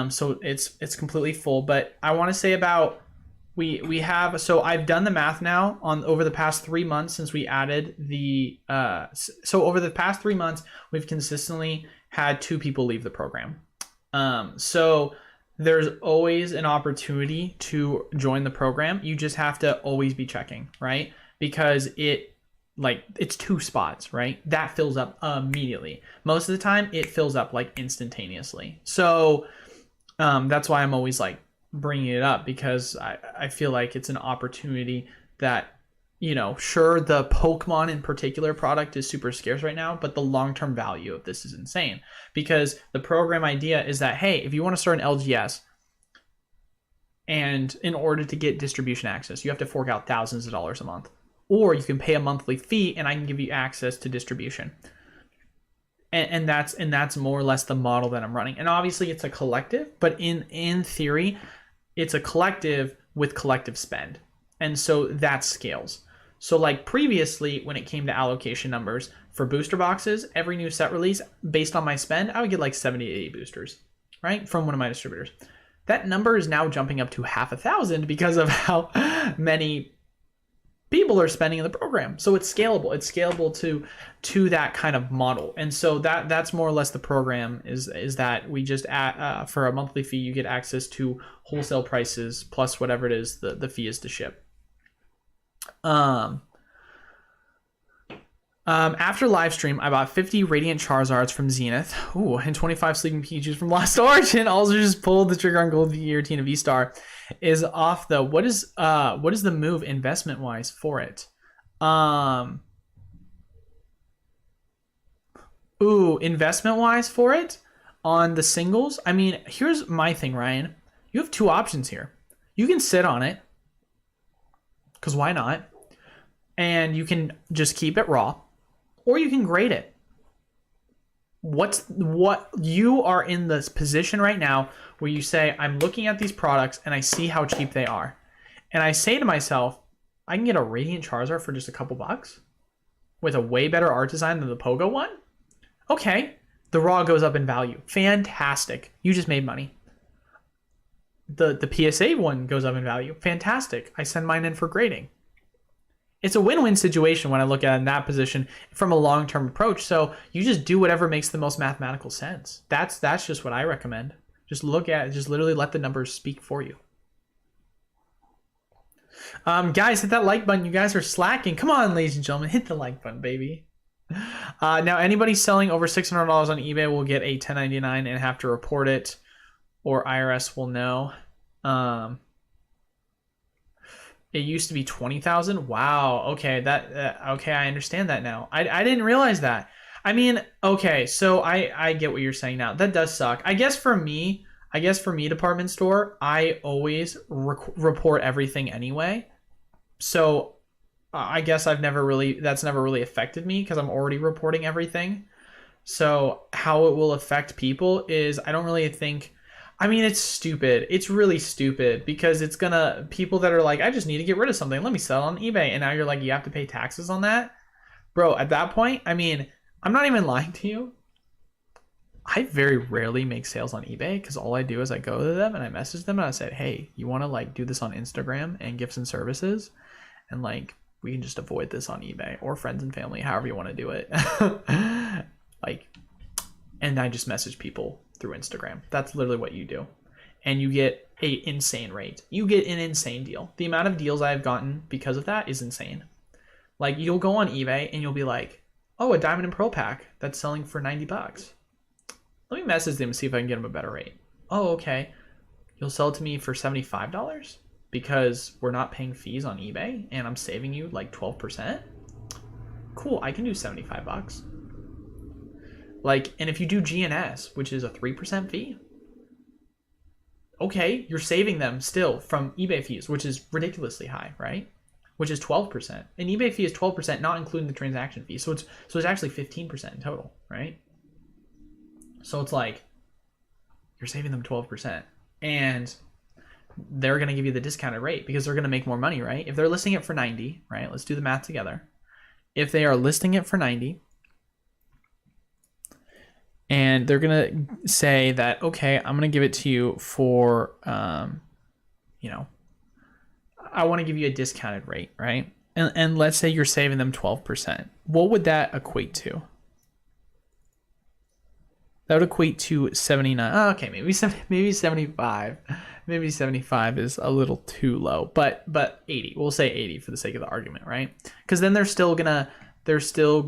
So it's completely full. But I want to say about we have. So I've done the math now on over the past 3 months since we added the. So over the past 3 months, we've consistently had 2 people leave the program. So there's always an opportunity to join the program. You just have to always be checking, right? Because it's 2 spots, right? That fills up immediately. Most of the time it fills up like instantaneously. So that's why I'm always like bringing it up, because I feel like it's an opportunity that, sure, the Pokemon in particular product is super scarce right now, but the long-term value of this is insane, because the program idea is that, hey, if you want to start an LGS, and in order to get distribution access, you have to fork out thousands of dollars a month, or you can pay a monthly fee and I can give you access to distribution. And that's more or less the model that I'm running. And obviously it's a collective, but in theory, it's a collective with collective spend. And so that scales. So like previously, when it came to allocation numbers for booster boxes, every new set release, based on my spend, I would get like 70 to 80 boosters, right? From one of my distributors. That number is now jumping up to 1,000 because of how many people are spending in the program. So it's scalable. It's scalable to that kind of model. And so that's more or less the program is that we just add, for a monthly fee, you get access to wholesale prices plus whatever it is the fee is to ship. After live stream, I bought 50 Radiant Charizards from Zenith. Ooh, and 25 Sleeping Pikachu's from Lost Origin. Also just pulled the trigger on Gold Giratina V-Star. Is off though. What is the move investment wise for it? Investment wise for it on the singles. I mean, here's my thing, Ryan. You have 2 options here. You can sit on it, because why not? And you can just keep it raw, or you can grade it. What you are in this position right now where you say, I'm looking at these products and I see how cheap they are. And I say to myself, I can get a Radiant Charizard for just a couple bucks with a way better art design than the Pogo one. Okay, the raw goes up in value. Fantastic. You just made money. The PSA one goes up in value. Fantastic. I send mine in for grading. It's a win-win situation when I look at it in that position from a long-term approach. So you just do whatever makes the most mathematical sense. That's just what I recommend. Just look at it. Just literally let the numbers speak for you. Guys, hit that like button. You guys are slacking. Come on, ladies and gentlemen. Hit the like button, baby. Now, anybody selling over $600 on eBay will get a 1099 and have to report it, or IRS will know. It used to be 20,000. Wow. Okay, okay, I understand that now. I didn't realize that. I mean, okay, so I get what you're saying now. That does suck. I guess for me, department store, I always report everything anyway. So I guess that's never really affected me because I'm already reporting everything. So how it will affect people is I don't really think. I mean, it's stupid. It's really stupid because it's gonna people that are like, I just need to get rid of something. Let me sell on eBay, and now you're like, you have to pay taxes on that, bro. At that point, I mean, I'm not even lying to you. I very rarely make sales on eBay because all I do is I go to them and I message them and I say, hey, you want to like do this on Instagram and gifts and services, and like we can just avoid this on eBay or friends and family, however you want to do it. Like, and I just message people through Instagram. That's literally what you do. And you get an insane rate. You get an insane deal. The amount of deals I've gotten because of that is insane. Like, you'll go on eBay and you'll be like, oh, a diamond and pearl pack that's selling for $90. Let me message them and see if I can get them a better rate. Oh, okay. You'll sell it to me for $75 because we're not paying fees on eBay and I'm saving you like 12%. Cool, I can do $75. Like, and if you do GNS, which is a 3% fee, okay, you're saving them still from eBay fees, which is ridiculously high, right? Which is 12%. An eBay fee is 12%, not including the transaction fee. So it's actually 15% in total, right? So it's like you're saving them 12%, and they're going to give you the discounted rate because they're going to make more money, right? If they're listing it for 90, right? Let's do the math together. If they are listing it for 90, and they're going to say that, okay, I'm going to give it to you for, you know, I want to give you a discounted rate, right? And let's say you're saving them 12%. What would that equate to? That would equate to 79. Oh, okay, maybe 75. Maybe 75 is a little too low, but 80. We'll say 80 for the sake of the argument, right? Because then they're still going to they're still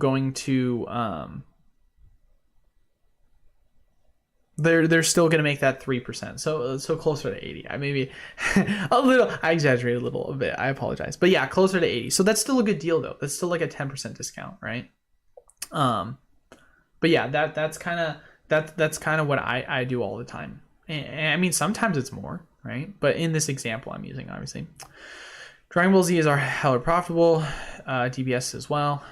going to make that 3%. So closer to 80. I exaggerated a little bit. I apologize. But yeah, closer to 80. So that's still a good deal though. That's still like a 10% discount, right? But yeah, that's kind of what I do all the time. And I mean, sometimes it's more, right? But in this example I'm using, obviously, Dragon Ball Z is hella profitable. DBS as well.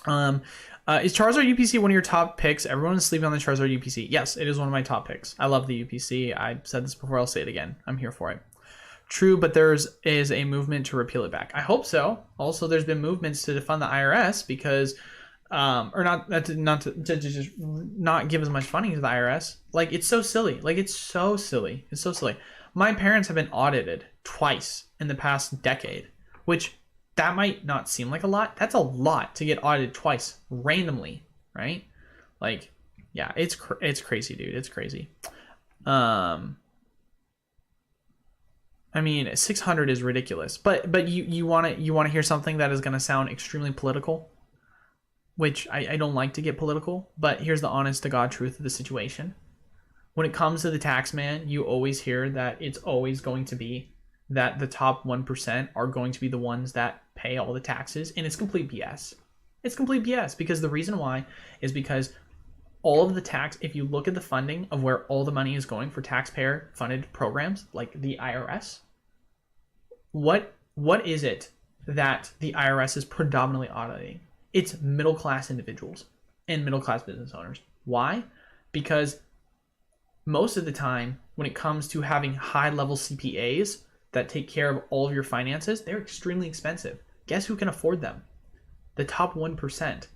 Is Charizard UPC one of your top picks? Everyone is sleeping on the Charizard UPC. Yes, it is one of my top picks. I love the UPC. I said this before. I'll say it again. I'm here for it. True, but is a movement to repeal it back. I hope so. Also, there's been movements to defund the IRS because, or not to just not give as much funding to the IRS. Like, it's so silly. It's so silly. My parents have been audited twice in the past decade, which that might not seem like a lot. That's a lot to get audited twice randomly, right? Like, yeah, it's crazy, dude. It's crazy. I mean, 600 is ridiculous. But you want to hear something that is going to sound extremely political, which I don't like to get political, but here's the honest to God truth of the situation. When it comes to the tax man, you always hear that it's always going to be that the top 1% are going to be the ones that pay all the taxes, and it's complete BS. It's complete BS because the reason why is because all of the tax, if you look at the funding of where all the money is going for taxpayer funded programs like the IRS, what is it that the IRS is predominantly auditing? It's middle-class individuals and middle-class business owners. Why? Because most of the time when it comes to having high-level CPAs that take care of all of your finances, they're extremely expensive. Guess who can afford them? The top 1%.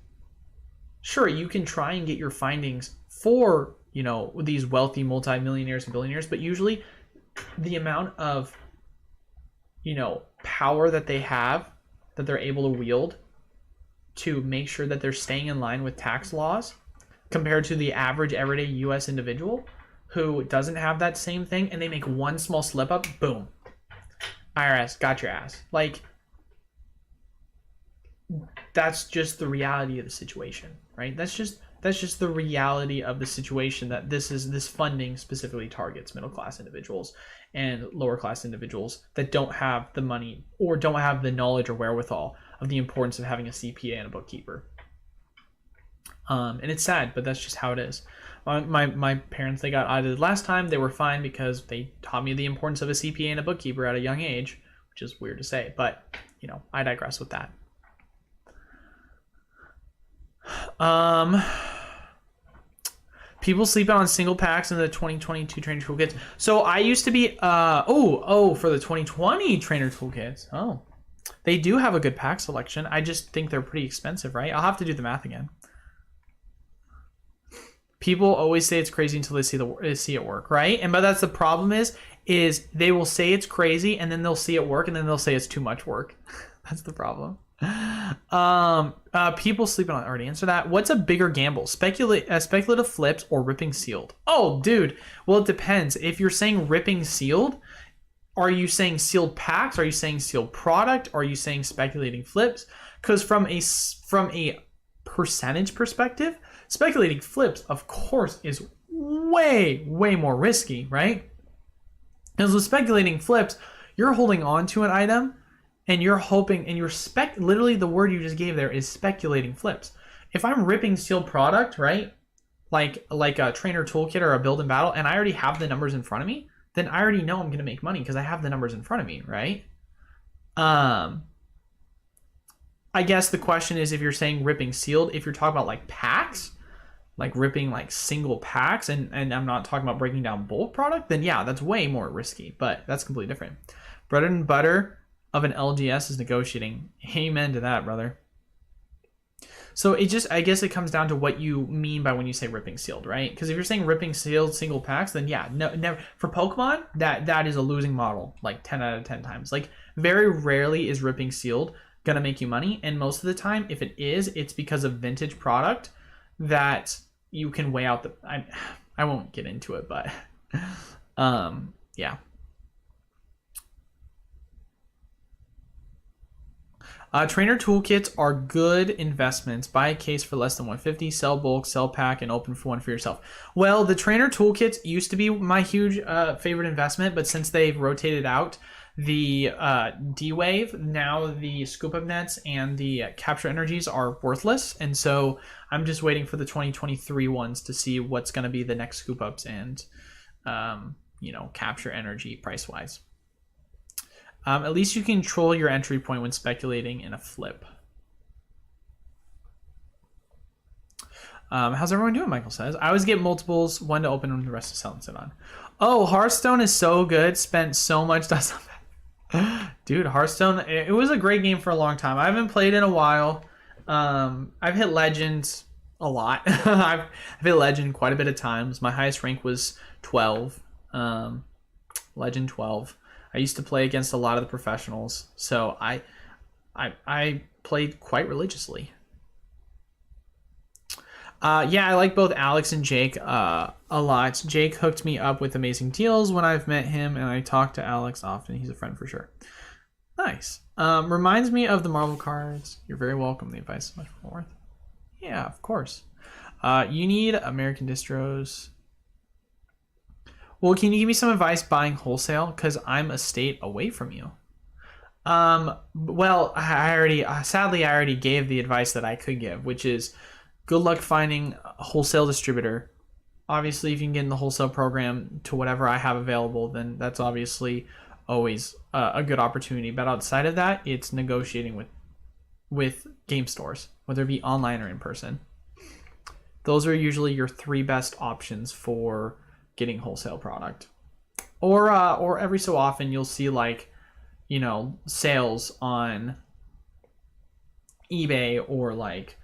Sure, you can try and get your findings for, these wealthy multimillionaires and billionaires, but usually the amount of, power that they have, that they're able to wield to make sure that they're staying in line with tax laws compared to the average everyday US individual who doesn't have that same thing, and they make one small slip up, boom. IRS got your ass. Like, that's just the reality of the situation, right? That's just That's just the reality of the situation, that this funding specifically targets middle class individuals and lower class individuals that don't have the money or don't have the knowledge or wherewithal of the importance of having a CPA and a bookkeeper. And it's sad, but that's just how it is. My parents, they got audited last time. They were fine because they taught me the importance of a CPA and a bookkeeper at a young age, which is weird to say, but you know, I digress with that. People sleeping on single packs in the 2022 trainer toolkits. So I used to be for the 2020 trainer toolkits. Oh, they do have a good pack selection. I just think they're pretty expensive, right? I'll have to do the math again. People always say it's crazy until they see it work, right? But that's the problem is they will say it's crazy and then they'll see it work and then they'll say it's too much work. That's the problem. People sleeping on, already answer that. What's a bigger gamble, speculative flips or ripping sealed? Oh, dude. Well, it depends. If you're saying ripping sealed, are you saying sealed packs? Are you saying sealed product? Are you saying speculating flips? Because from a percentage perspective, speculating flips, of course, is way more risky, right? Because with speculating flips, you're holding on to an item and you're hoping, and literally the word you just gave there is speculating flips. If I'm ripping sealed product, right, like a trainer toolkit or a build and battle, and I already have the numbers in front of me, then I already know I'm going to make money because I have the numbers in front of me, right? I guess the question is, if you're saying ripping sealed, if you're talking about like packs, like ripping like single packs, and I'm not talking about breaking down bulk product, then yeah, that's way more risky, but that's completely different. Bread and butter of an LGS is negotiating. Amen to that, brother. So I guess it comes down to what you mean by when you say ripping sealed, right? Because if you're saying ripping sealed single packs, then yeah, no, never. For Pokemon, that is a losing model, like 10 out of 10 times. Like very rarely is ripping sealed gonna make you money, and most of the time, if it is, it's because of vintage product that you can weigh out the. I won't get into it, but yeah. Trainer toolkits are good investments. Buy a case for less than $150, sell bulk, sell pack, and open for one for yourself. Well, the trainer toolkits used to be my huge favorite investment, but since they've rotated out the D-Wave, now the scoop up nets and the capture energies are worthless, and so I'm just waiting for the 2023 ones to see what's going to be the next scoop ups and capture energy price wise. At least you control your entry point when speculating in a flip. How's everyone doing, Michael says. I always get multiples, one to open and the rest to sell and sit on. Oh, Hearthstone is so good. Spent so much dust on that. Dude, Hearthstone, it was a great game for a long time. I haven't played in a while. I've hit Legend a lot. I've hit Legend quite a bit of times. My highest rank was 12. Legend 12. I used to play against a lot of the professionals, so I played quite religiously. Yeah, I like both Alex and Jake a lot. Jake hooked me up with amazing deals when I've met him, and I talk to Alex often. He's a friend for sure. Nice. Reminds me of the Marvel cards. You're very welcome. The advice is much more worth. Yeah, of course. You need American distros. Well, can you give me some advice buying wholesale? Because I'm a state away from you. Well, I already gave the advice that I could give, which is good luck finding a wholesale distributor. Obviously, if you can get in the wholesale program to whatever I have available, then that's obviously always a good opportunity. But outside of that, it's negotiating with game stores, whether it be online or in person. Those are usually your three best options for getting wholesale product. Or every so often you'll see sales on eBay or like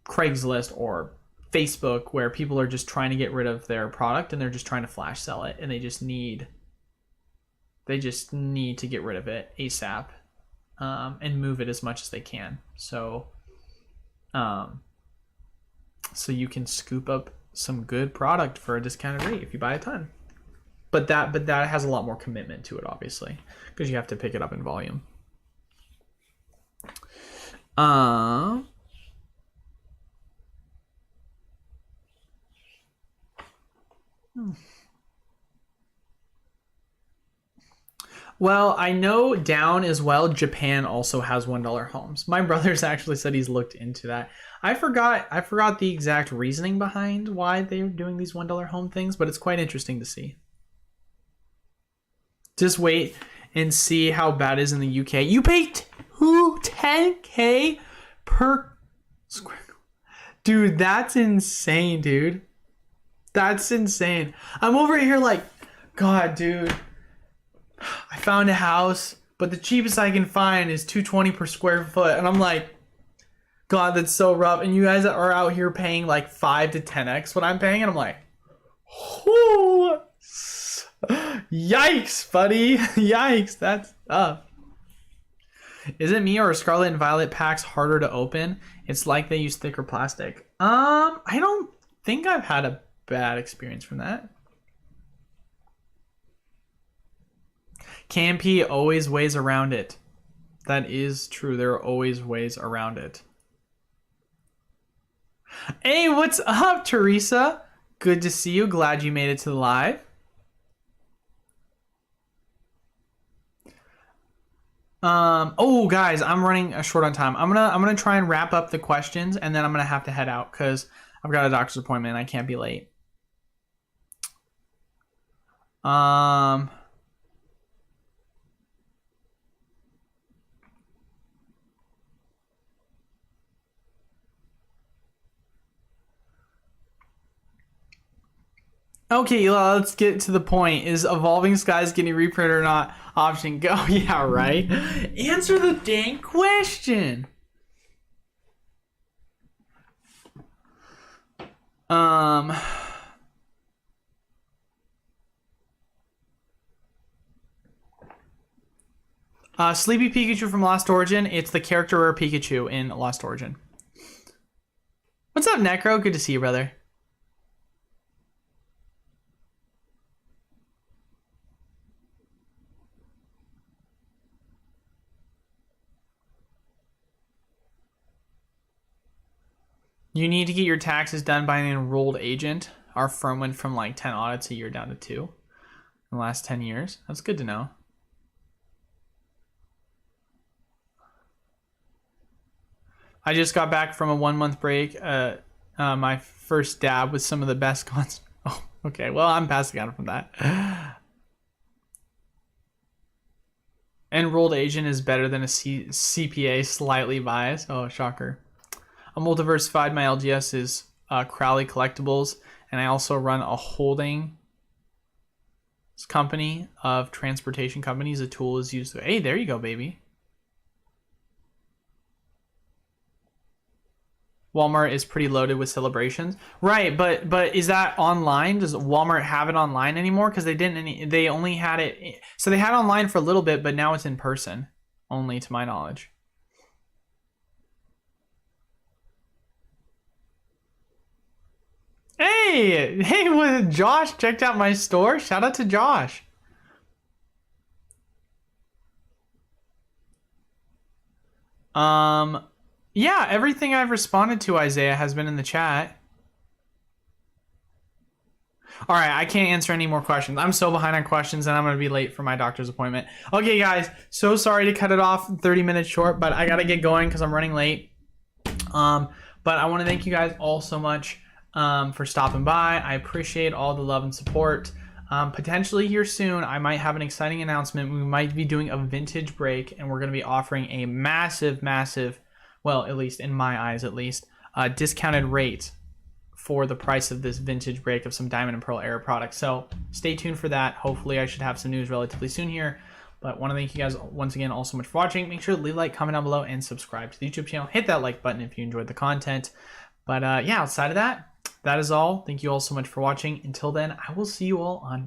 Craigslist or Facebook where people are just trying to get rid of their product and they're just trying to flash sell it, and they just need to get rid of it ASAP and move it as much as they can. So you can scoop up some good product for a discounted rate if you buy a ton. But that has a lot more commitment to it, obviously, because you have to pick it up in volume. Well, I know down as well, Japan also has $1 homes. My brother's actually said he's looked into that. I forgot the exact reasoning behind why they're doing these $1 home things, but it's quite interesting to see. Just wait and see how bad it is in the UK. You pay 10K per square. Dude, that's insane, dude. That's insane. I'm over here like, God, dude. I found a house, but the cheapest I can find is $220 per square foot. And I'm like, God, that's so rough. And you guys are out here paying like 5 to 10x what I'm paying. And I'm like, whoo, yikes, buddy. Yikes, that's tough. Is it me or are Scarlet and Violet packs harder to open? It's like they use thicker plastic. I don't think I've had a bad experience from that. Campy always ways around it. That is true. There are always ways around it. Hey, what's up, Teresa? Good to see you. Glad you made it to the live. Oh, guys, I'm running short on time. I'm gonna try and wrap up the questions, and then I'm gonna have to head out because I've got a doctor's appointment and I can't be late. Okay, let's get to the point. Is Evolving Skies getting reprinted or not? Option go. Yeah, right. Answer the dang question. Sleepy Pikachu from Lost Origin. It's the character rare Pikachu in Lost Origin. What's up, Necro? Good to see you, brother. You need to get your taxes done by an enrolled agent. Our firm went from like 10 audits a year down to 2 in the last 10 years. That's good to know. I just got back from a 1-month break. My first dab with some of the best cons. Oh, okay. Well, I'm passing out from that. Enrolled agent is better than a CPA, slightly biased. Oh, shocker. I'm multiversified. My LGS is Crowley Collectibles, and I also run a holding company of transportation companies. A tool is used. Hey, there you go, baby. Walmart is pretty loaded with celebrations, right? But is that online? Does Walmart have it online anymore? Because they didn't. They only had it. So they had it online for a little bit, but now it's in person only, to my knowledge. Hey, what, Josh checked out my store. Shout out to Josh. Yeah, everything I've responded to, Isaiah, has been in the chat. All right, I can't answer any more questions. I'm so behind on questions, and I'm going to be late for my doctor's appointment. Okay, guys, so sorry to cut it off 30 minutes short, but I got to get going because I'm running late. But I want to thank you guys all so much for stopping by. I appreciate all the love and support. Potentially here soon, I might have an exciting announcement. We might be doing a vintage break, and we're going to be offering a massive, well, at least in my eyes, discounted rate for the price of this vintage break of some Diamond and Pearl era products. So stay tuned for that. Hopefully I should have some news relatively soon here. But want to thank you guys once again all so much for watching. Make sure to leave a like, comment down below, and subscribe to the YouTube channel. Hit that like button if you enjoyed the content. But yeah, outside of that, that is all. Thank you all so much for watching. Until then, I will see you all on